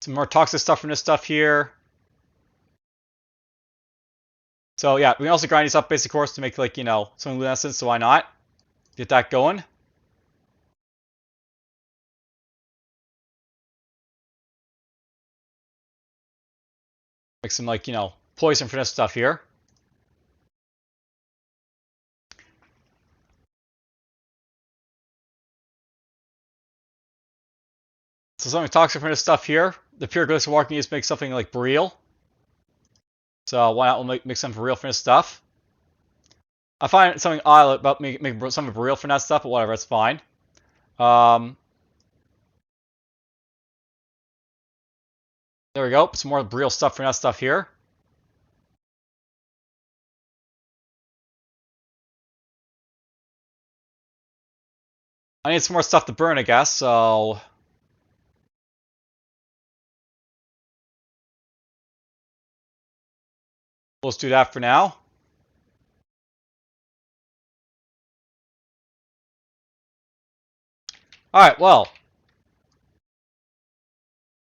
Some more toxic stuff from this stuff here. So yeah, we can also grind these up basic course to make, like, something luminescent, so why not? Get that going. Make some, like, poison for this stuff here. So something toxic from this stuff here. The pure glycerin water can use to make something like Boreal. So why not we'll make something for real for this stuff. I find something odd about making something for real for that stuff, but whatever, it's fine. There we go, some more Boreal stuff for that stuff here. I need some more stuff to burn, I guess, so let's do that for now. Alright, well.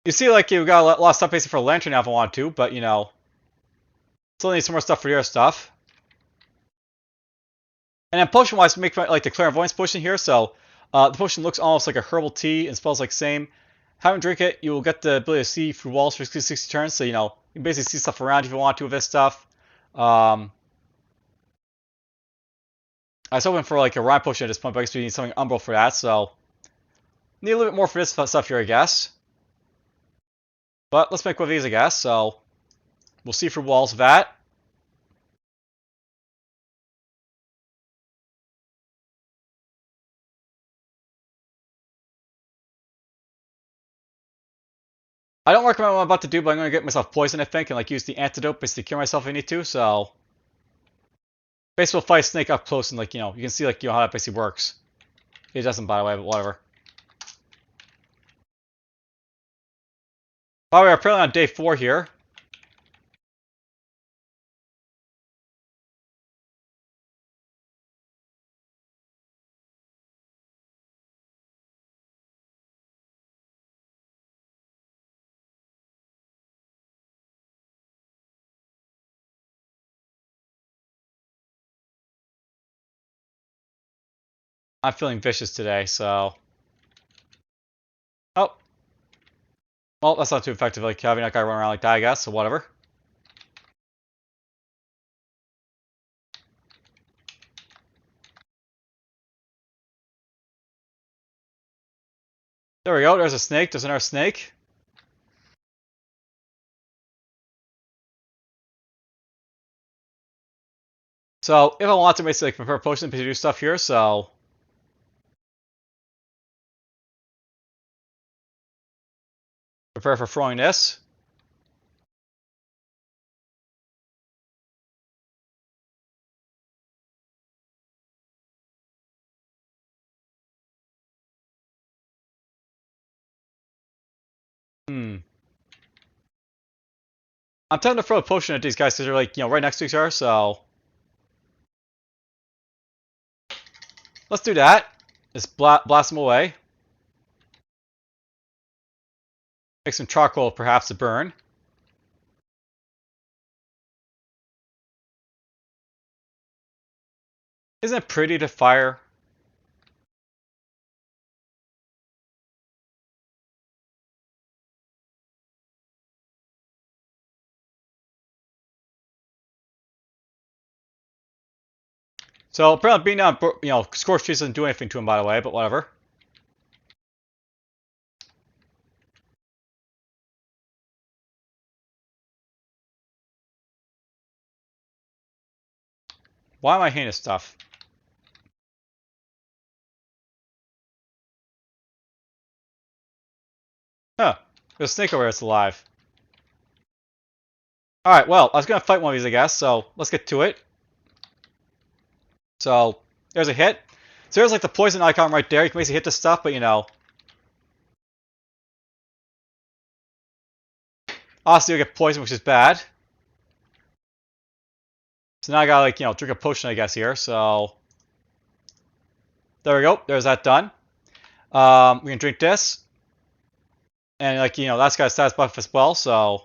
You see, like, we got a lot of stuff basically for a lantern now if I want to, but, still need some more stuff for your stuff. And then potion-wise, we make, like, the clairvoyance potion here, so The potion looks almost like a herbal tea and smells like same. Having drink it, you will get the ability to see through walls for 60 turns. So, you know, you can basically see stuff around if you want to with this stuff. I was hoping for like a rhyme potion at this point, but I guess we need something umbral for that. So, need a little bit more for this stuff here, I guess. But let's make one of these, I guess. So, we'll see through walls of that. I don't recommend what I'm about to do, but I'm going to get myself poisoned, I think, and like use the antidote basically to cure myself if I need to. So, basically, we'll fight a snake up close and like, you know, you can see like, you know, how that basically works. It doesn't, by the way, but whatever. By the way, we're apparently on day 4 here. I'm feeling vicious today, so... Oh. Well, that's not too effective, like having that guy run around like that, I guess, so whatever. There we go, there's a snake, there's another snake. So, if I want to basically like, prepare potions to do stuff here, so... Prepare for throwing this. I'm tempted to throw a potion at these guys because they're like, you know, right next to each other, so... Let's do that. Just blast them away. Make some charcoal, perhaps, to burn. Isn't it pretty to fire? So apparently being down, you know, scorched trees doesn't do anything to him, by the way, but whatever. Why am I hitting this stuff? Huh. There's a snake over there that's alive. Alright, well, I was gonna fight one of these, I guess, so let's get to it. So, there's a hit. So there's like the poison icon right there. You can basically hit this stuff, but you know. Obviously, you'll get poisoned, which is bad. So now I gotta, like, you know, drink a potion, I guess, here. So, there we go. There's that done. We can drink this. And, like, you know, that's got a status buff as well, so.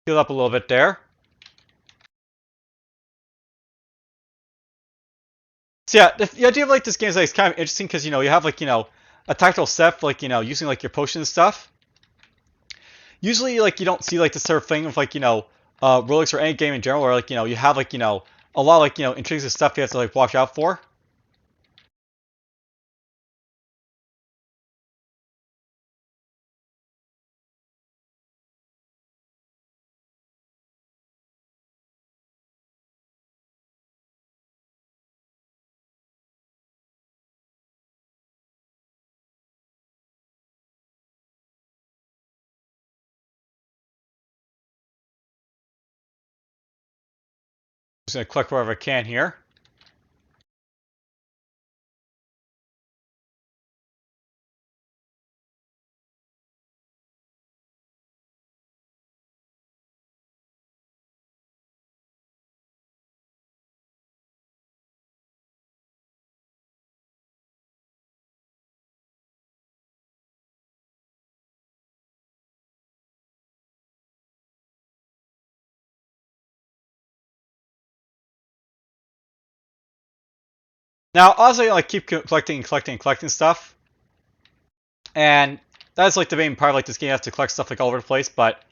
Heal up a little bit there. So yeah, the idea of like this game is like it's kind of interesting because you know you have like you know a tactical step like you know using like your potion and stuff. Usually like you don't see like this sort of thing with like you know rogues or any game in general, or like you know you have like you know a lot of like you know intrinsic stuff you have to like watch out for. Just gonna collect wherever I can here. Now, honestly, I like keep collecting and collecting and collecting stuff, and that's like the main part of like this game. You have to collect stuff like all over the place, but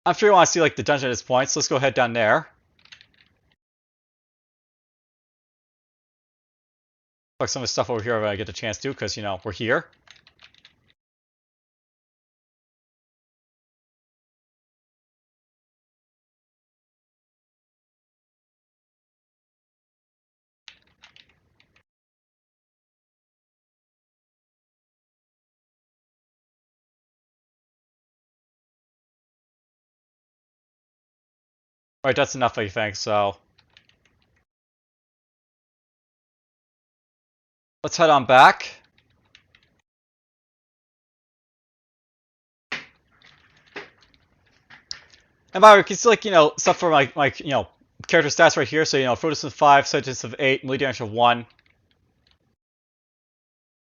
I'm sure you want to see like the dungeon at this point. So let's go head down there. Collect some of the stuff over here when I get the chance to, because we're here. Alright, that's enough, I think, so let's head on back. And by the way, you can see, like, stuff for my character stats right here. So, Fruitus of 5, Sentence of 8, melee damage of 1.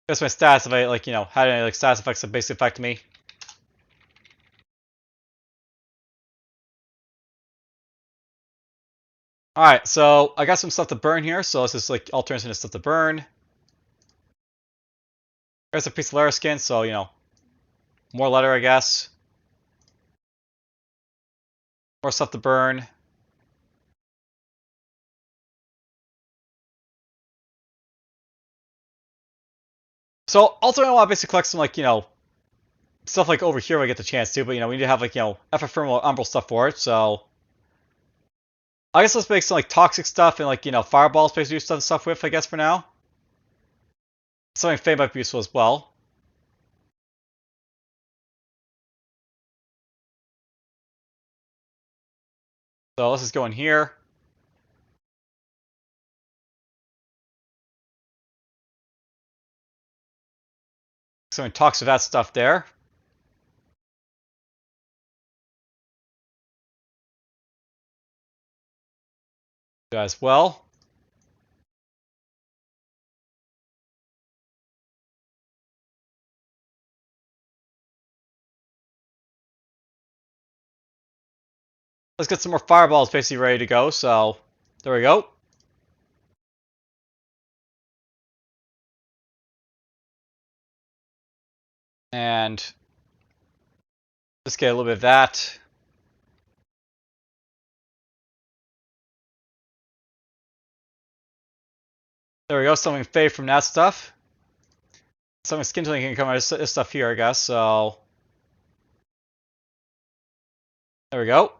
That's my stats if I, like, had any, like, stats effects that basically affect me. Alright, so I got some stuff to burn here, so let's just, like, all turn into stuff to burn. There's a piece of leather skin, so, more leather, I guess. More stuff to burn. So, ultimately, I want to basically collect some, like, stuff, like, over here when I get the chance to, but, we need to have, like, ephemeral umbral stuff for it, so I guess let's make some, like, toxic stuff and, like, fireballs basically do stuff with, I guess, for now. Something Fey might be useful as well. So let's just go in here. Something talks to that stuff there. Do that as well. Let's get some more fireballs basically ready to go. So there we go. And let's get a little bit of that. There we go. Something Fey from that stuff. Something skin tone can come out of this stuff here, I guess. So there we go.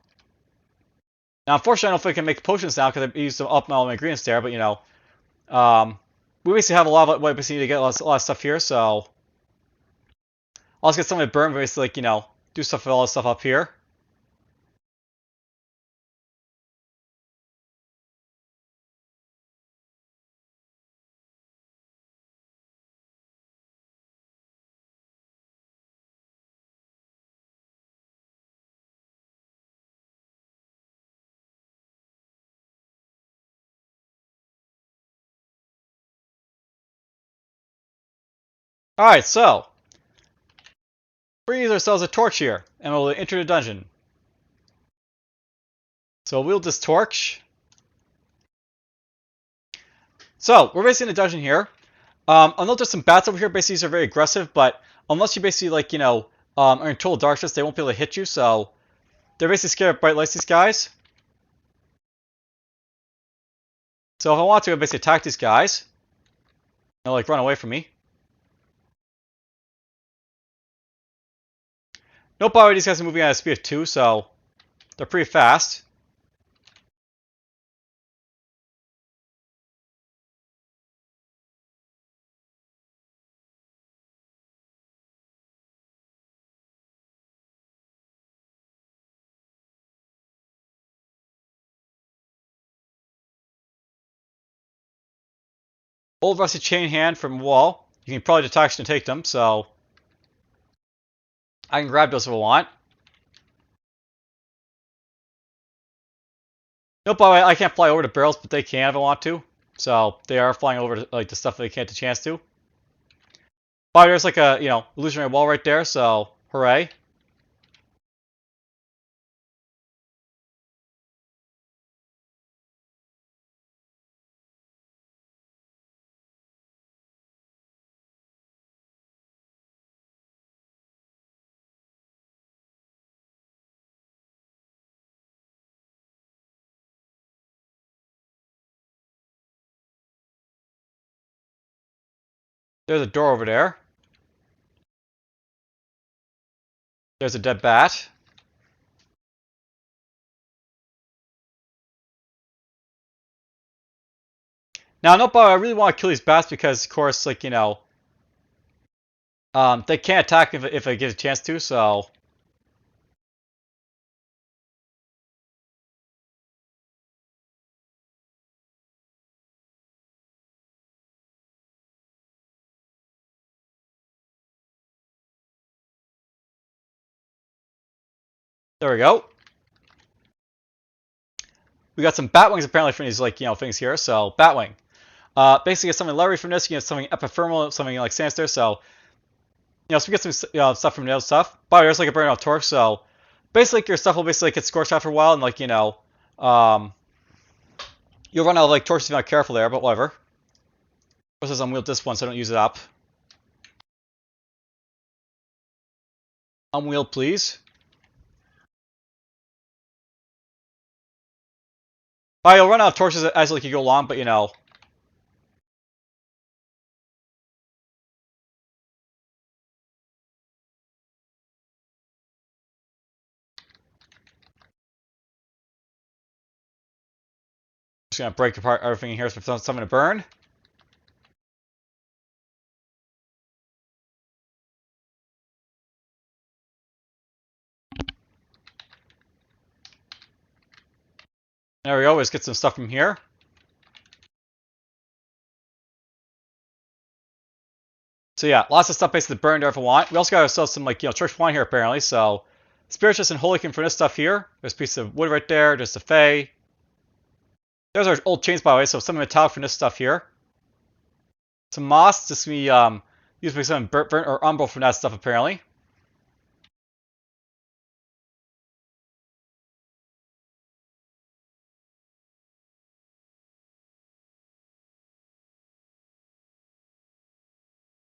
Now, unfortunately, I don't think I can make potions now because I used up all my ingredients there. But we basically have a lot of what we need to get a lot of stuff here. So I'll just get something to burn, basically, like, do stuff with all this stuff up here. Alright, so we use ourselves a torch here, and we'll enter the dungeon. So we'll wield this torch. So we're basically in the dungeon here. I'll note there's some bats over here. Basically, these are very aggressive, but unless you basically like are in total darkness, they won't be able to hit you. So they're basically scared of bright lights. These guys. So if I want to, I basically attack these guys. They'll like run away from me. Nope, by the way, these guys are moving at a speed of 2, so they're pretty fast. Old rusty chain hand from wall. You can probably detach and take them, so I can grab those if I want. Nope, by the way, I can't fly over the barrels, but they can if I want to. So they are flying over to, like the stuff they can't get a chance to. But there's like a illusionary wall right there, so hooray. There's a door over there. There's a dead bat. Now, no, but I really want to kill these bats because, of course, like, they can't attack if it gives a chance to, so... There we go. We got some bat wings apparently from these, like, things here, so Batwing. Basically, get something leathery from this, you get something epithermal, something like sinister, so... so we get some stuff from the other stuff. But there's like a burnout torch, so... Basically, your stuff will basically get scorched after a while, and like, you'll run out of like torches if you're not careful there, but whatever. This is unwheeled this one, so I don't use it up. Unwheeled, please. You'll run out of torches as like you go along, but Just gonna break apart everything in here for something to burn. There we go, let's get some stuff from here. So yeah, lots of stuff basically burned if we want. We also got ourselves some like church wine here apparently, so Spirituous and Holy from this stuff here. There's a piece of wood right there, there's the Fey. There's our old chains by the way, so some metallic from this stuff here. Some moss, just we use some burnt or umbral from that stuff apparently.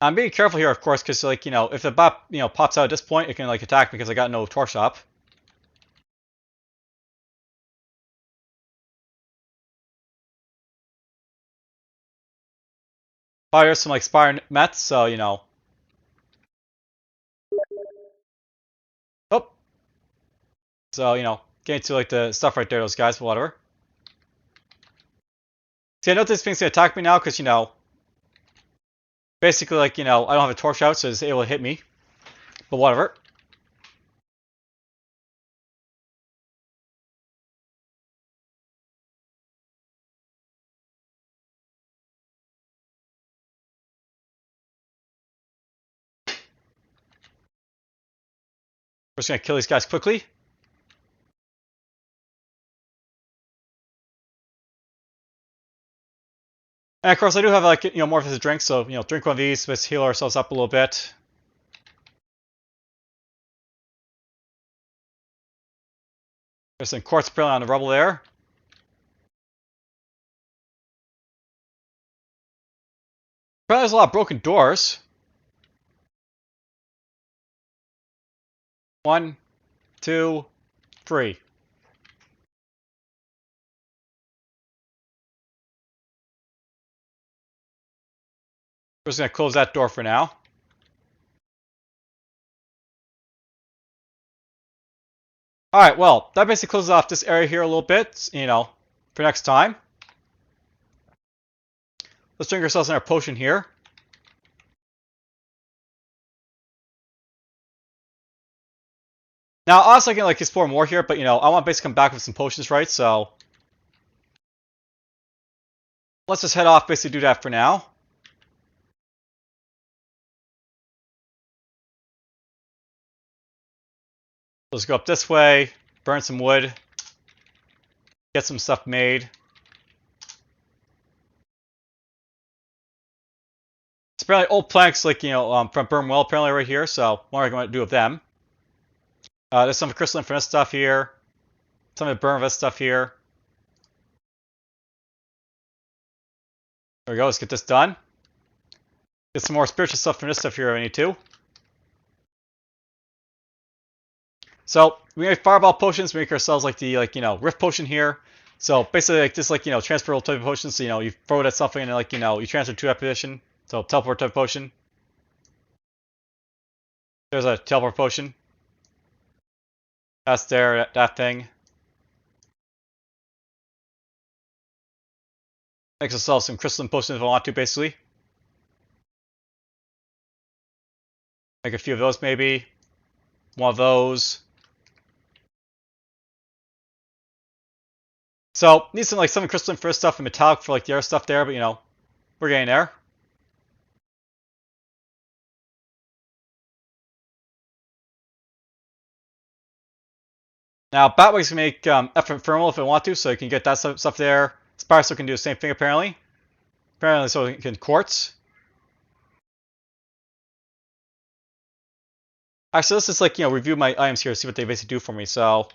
I'm being careful here, of course, because like if the bot pops out at this point, it can like attack because I got no torch up. There's some like spire mets, so Oh, so getting to like the stuff right there, those guys, but whatever. See, I know this thing's gonna attack me now because basically like I don't have a torch out, so it's able to hit me. But whatever. We're just gonna kill these guys quickly. And of course, I do have like more of this drink, so drink one of these, let's heal ourselves up a little bit. There's some quartz apparently on the rubble there. Apparently, there's a lot of broken doors. 1, 2, 3. We're just gonna close that door for now. Alright, well, that basically closes off this area here a little bit, for next time. Let's drink ourselves another potion here. Now, honestly, I can like explore more here, but I want to basically come back with some potions, right? So let's just head off, basically do that for now. Let's go up this way, burn some wood, get some stuff made. It's apparently old planks, like from Burnwell, apparently right here. So what am I going to do with them? There's some crystalline for this stuff here. Some of the burn this stuff here. There we go. Let's get this done. Get some more spiritual stuff from this stuff here if I need to. So we make fireball potions. We make ourselves like the rift potion here. So basically like this transferable type of potion. So you throw it at something and like you transfer to that position. So teleport type potion. There's a teleport potion. That's there, that thing. Makes ourselves some crystalline potions if I want to, basically. Make a few of those, maybe. One of those. So, need some, like, some crystalline for stuff and metallic for, like, the other stuff there, but, you know, we're getting there. Now, Batwings can make effort thermal if I want to, so you can get that stuff there. Spire can do the same thing, apparently. Apparently, so it can quartz. Actually, let's just, like, you know, review my items here, see what they basically do for me, so.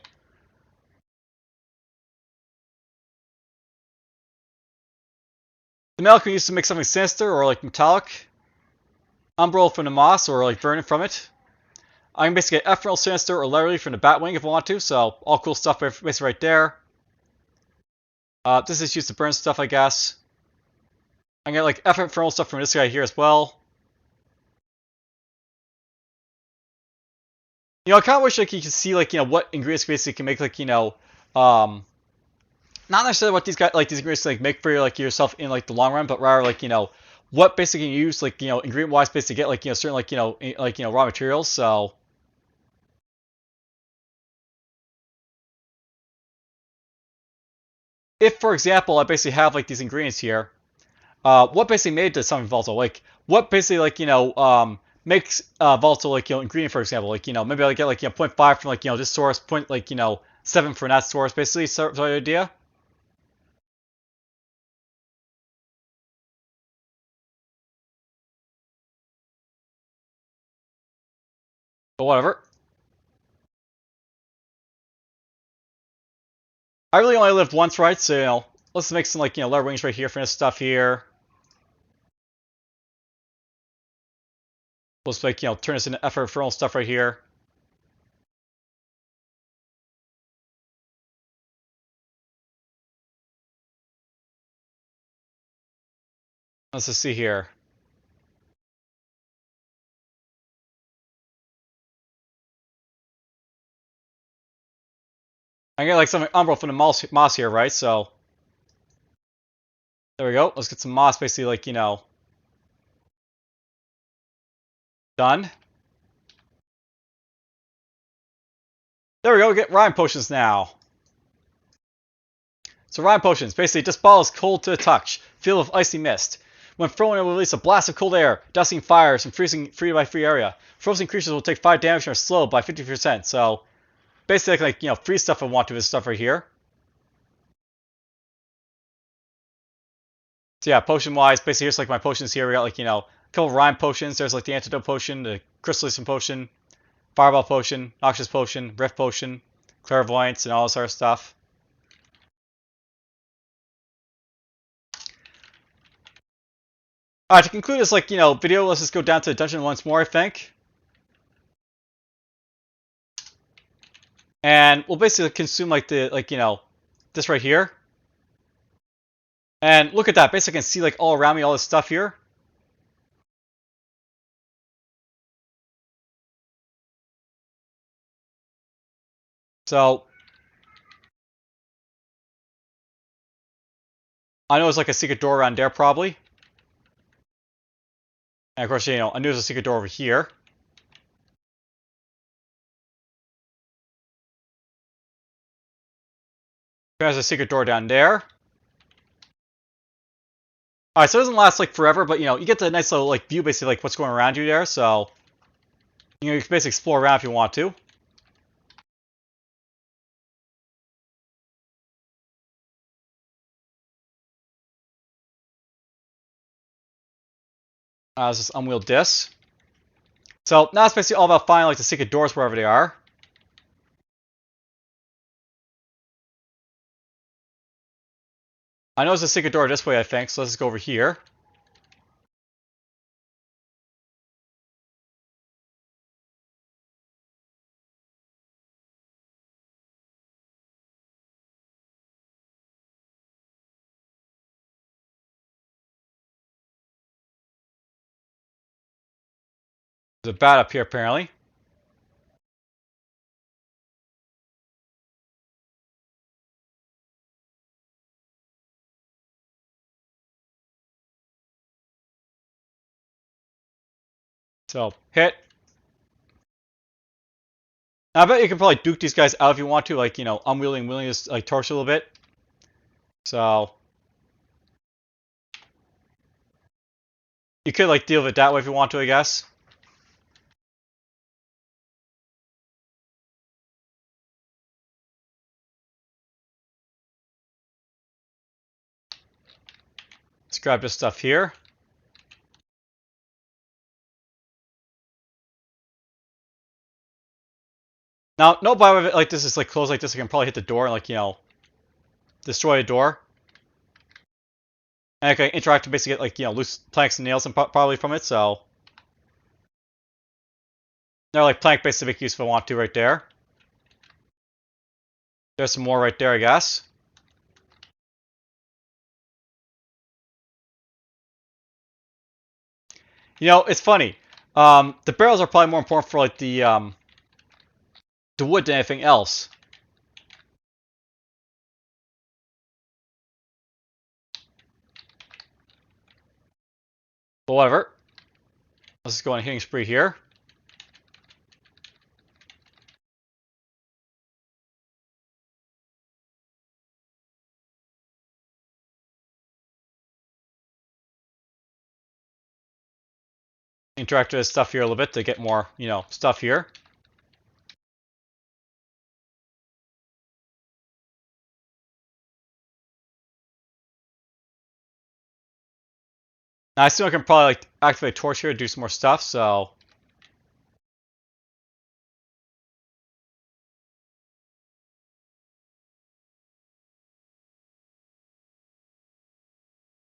The metal can be used to make something sinister or, like, metallic. Umbral from the moss or, like, burning from it. I can basically get Ephemeral, Sinister, or Laterally from the Batwing if I want to, so all cool stuff basically right there. This is used to burn stuff, I guess. I can get like Ephemeral stuff from this guy here as well. You know, I kind of wish like you could see like, you know, what ingredients basically can make like, you know, not necessarily what these guys like these ingredients like make for like yourself in like the long run, but rather like, you know, what basically you use like, you know, ingredient wise basically get like, you know, certain like, you know, raw materials. So if for example I basically have like these ingredients here, what basically made this something volatile? Like, what basically, like, you know, makes volatile, like, you know, ingredient, for example? Like, you know, maybe I get, like, you know, 0.5 from, like, you know, this source, point, like, you know, 7 from that source, basically, sort of idea. But whatever. I really only lived once, right? So, you know, let's make some, like, you know, lower range right here for this stuff here. Let's, like, you know, turn this into effort for all stuff right here. Let's just see here. I get, like, some umbral from the moss here, right? So, there we go. Let's get some moss, basically, like, you know, done. There we go, we get rhyme potions now. So rhyme potions, basically just balls cold to the touch, filled with icy mist. When thrown, it will release a blast of cold air, dusting fires and freezing free by free area. Frozen creatures will take 5 damage and are slowed by 50%. So basically, like, you know, free stuff I want to this stuff right here. So yeah, potion wise, basically here's like my potions here. We got like, you know, a couple of rhyme potions. There's like the antidote potion, the crystallization potion, fireball potion, noxious potion, rift potion, clairvoyance, and all this other stuff. Alright, to conclude this, like, you know, video, let's just go down to the dungeon once more, I think. And we'll basically consume, like, the, like, you know, this right here. And look at that. Basically, I can see, like, all around me, all this stuff here. So, I know there's, like, a secret door around there, probably. And, of course, you know, I knew there's a secret door over here. There's a secret door down there. Alright, so it doesn't last, like, forever, but, you know, you get the nice little, like, view, basically, like, what's going around you there, so. You know, you can basically explore around if you want to. There's this unwheeled disc. So, now it's basically all about finding, like, the secret doors wherever they are. I know there's a secret door this way, I think, so let's just go over here. There's a bat up here, apparently. So, hit. I bet you can probably duke these guys out if you want to, like, unwielding, willing to, like, torch a little bit. So, you could, like, deal with it that way if you want to, I guess. Let's grab this stuff here. Now, no by way like this is like closed like this, I can probably hit the door and like, destroy a door. And I can interact to basically get like, loose planks and nails and probably from it, so. They're like plank based to make use if I want to right there. There's some more right there, I guess. It's funny. The barrels are probably more important for like the wood than anything else. But whatever. Let's just go on a hitting spree here. Interact with this stuff here a little bit to get more, stuff here. Now I assume I can probably like activate a torch here to do some more stuff, so.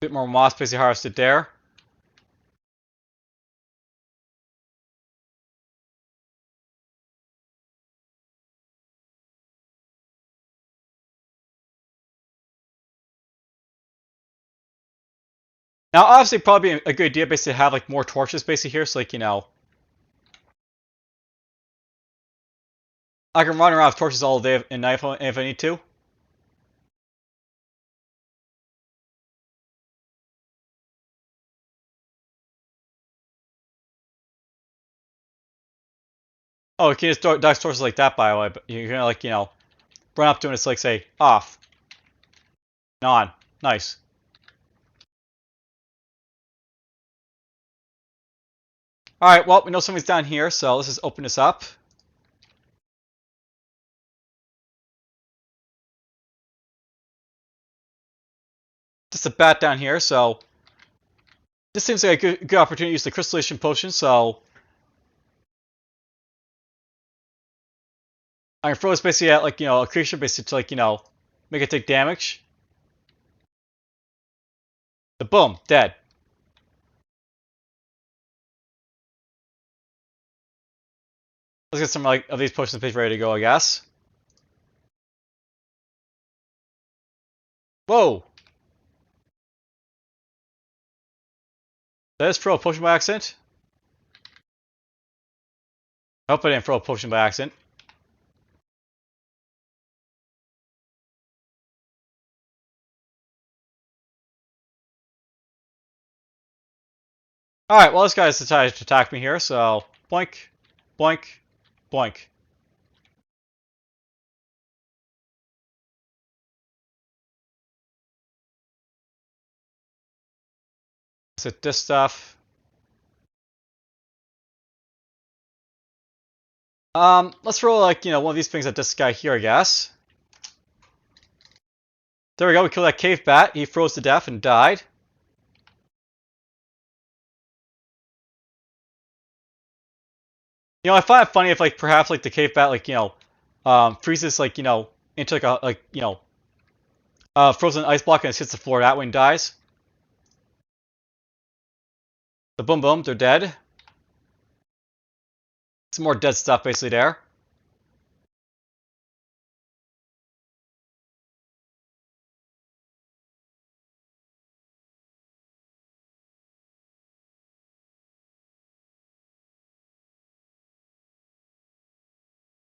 Bit more moss basically harvested there. Now, obviously, probably a good idea basically to have like more torches basically here, so like I can run around with torches all day and night if I need to. Oh, you can just dodge torches like that, by the way, but you're gonna like run up to it and it's like say off, and on, nice. All right, well we know something's down here, so let's just open this up. Just a bat down here, so this seems like a good opportunity to use the crystallization potion. So I can throw this basically at like a creature basically to like make it take damage. The boom, dead. Let's get some like of these potions ready to go, I guess. Whoa! Did I just throw a potion by accident? I hope I didn't throw a potion by accident. Alright, well this guy's decided to attack me here, so boink, boink, boink. Let's hit this stuff. Let's roll like, one of these things at this guy here, I guess. There we go, we killed that cave bat. He froze to death and died. I find it funny if like perhaps like the cave bat like, freezes like, into like a frozen ice block and it hits the floor that way and dies. The boom boom, they're dead. Some more dead stuff basically there.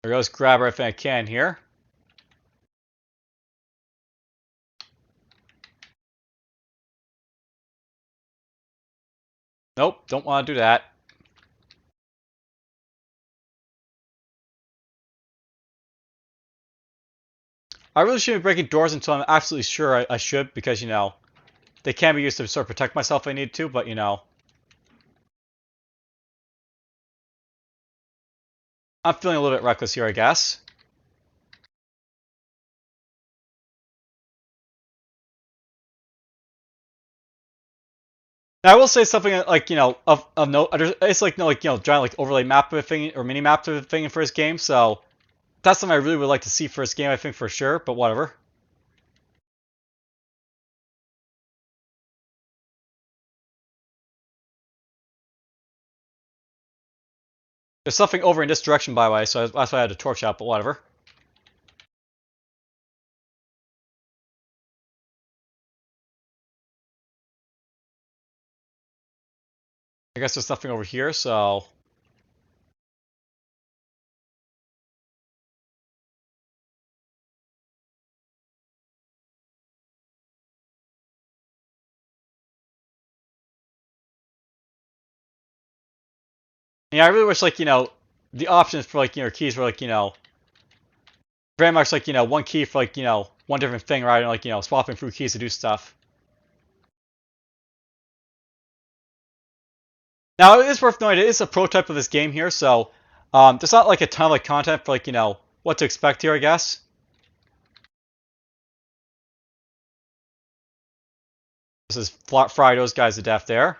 There goes, grab everything I can here. Nope, don't want to do that. I really shouldn't be breaking doors until I'm absolutely sure I should, because, you know, they can be used to sort of protect myself if I need to, but, you know. I'm feeling a little bit reckless here, I guess. Now, I will say something like, you know, of note. It's like no, like, you know, giant like overlay map of a thing or mini map of a thing in first game. So that's something I really would like to see first game. I think for sure, but whatever. There's something over in this direction, by the way, so that's why I had to torch out. But whatever. I guess there's nothing over here, so. Yeah, I really wish, like, you know, the options for, like, you know, keys were, like, you know, very much like, you know, one key for, like, you know, one different thing, rather than, like, you know, swapping through keys to do stuff. Now, it is worth noting, it is a prototype of this game here, so there's not, like, a ton of, like, content for, like, you know, what to expect here, I guess. This is fry those guys to death there.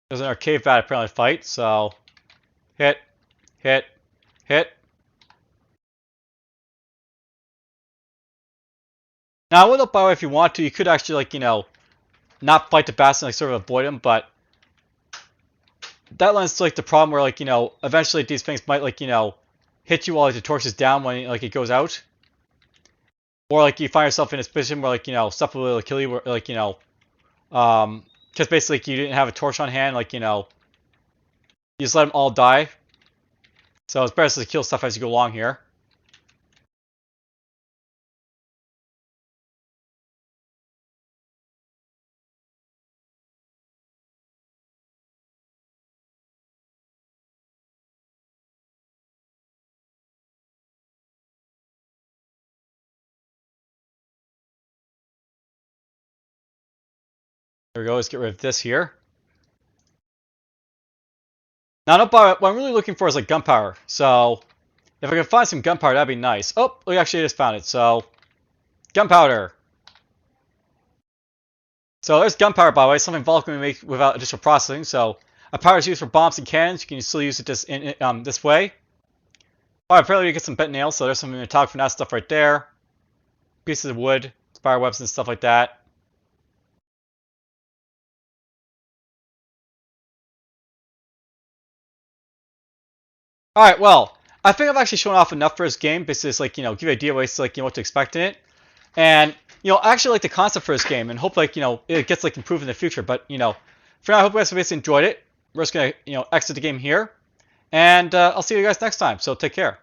There's an arcade bat apparently fight, so hit, hit, hit. Now, I would look by the way, if you want to, you could actually, like, you know, not fight the bats and, like, sort of avoid them, but that lends to, like, the problem where, like, you know, eventually these things might, like, you know, hit you while, like, the torch is down when, like, it goes out. Or, like, you find yourself in a position where, like, you know, stuff will kill you, where, like, you know, because basically like, you didn't have a torch on hand, like, you know, you just let them all die. So it's better to kill stuff as you go along here. There we go, let's get rid of this here. Now, what I'm really looking for is, like, gunpowder. So, if I can find some gunpowder, that'd be nice. Oh, we actually just found it, so... Gunpowder! So, there's gunpowder, by the way, something Vulcan can make without additional processing. So, a powder is used for bombs and cannons. You can still use it this way. Alright, apparently you get some bent nails, so there's some metallic from that stuff right there. Pieces of wood, spider webs and stuff like that. Alright, well, I think I've actually shown off enough for this game. Basically, it's like, you know, give you an idea of like, you know, what to expect in it. And, you know, I actually like the concept for this game and hope, like, you know, it gets, like, improved in the future. But, you know, for now, I hope you guys have basically enjoyed it. We're just going to, you know, exit the game here. And I'll see you guys next time. So take care.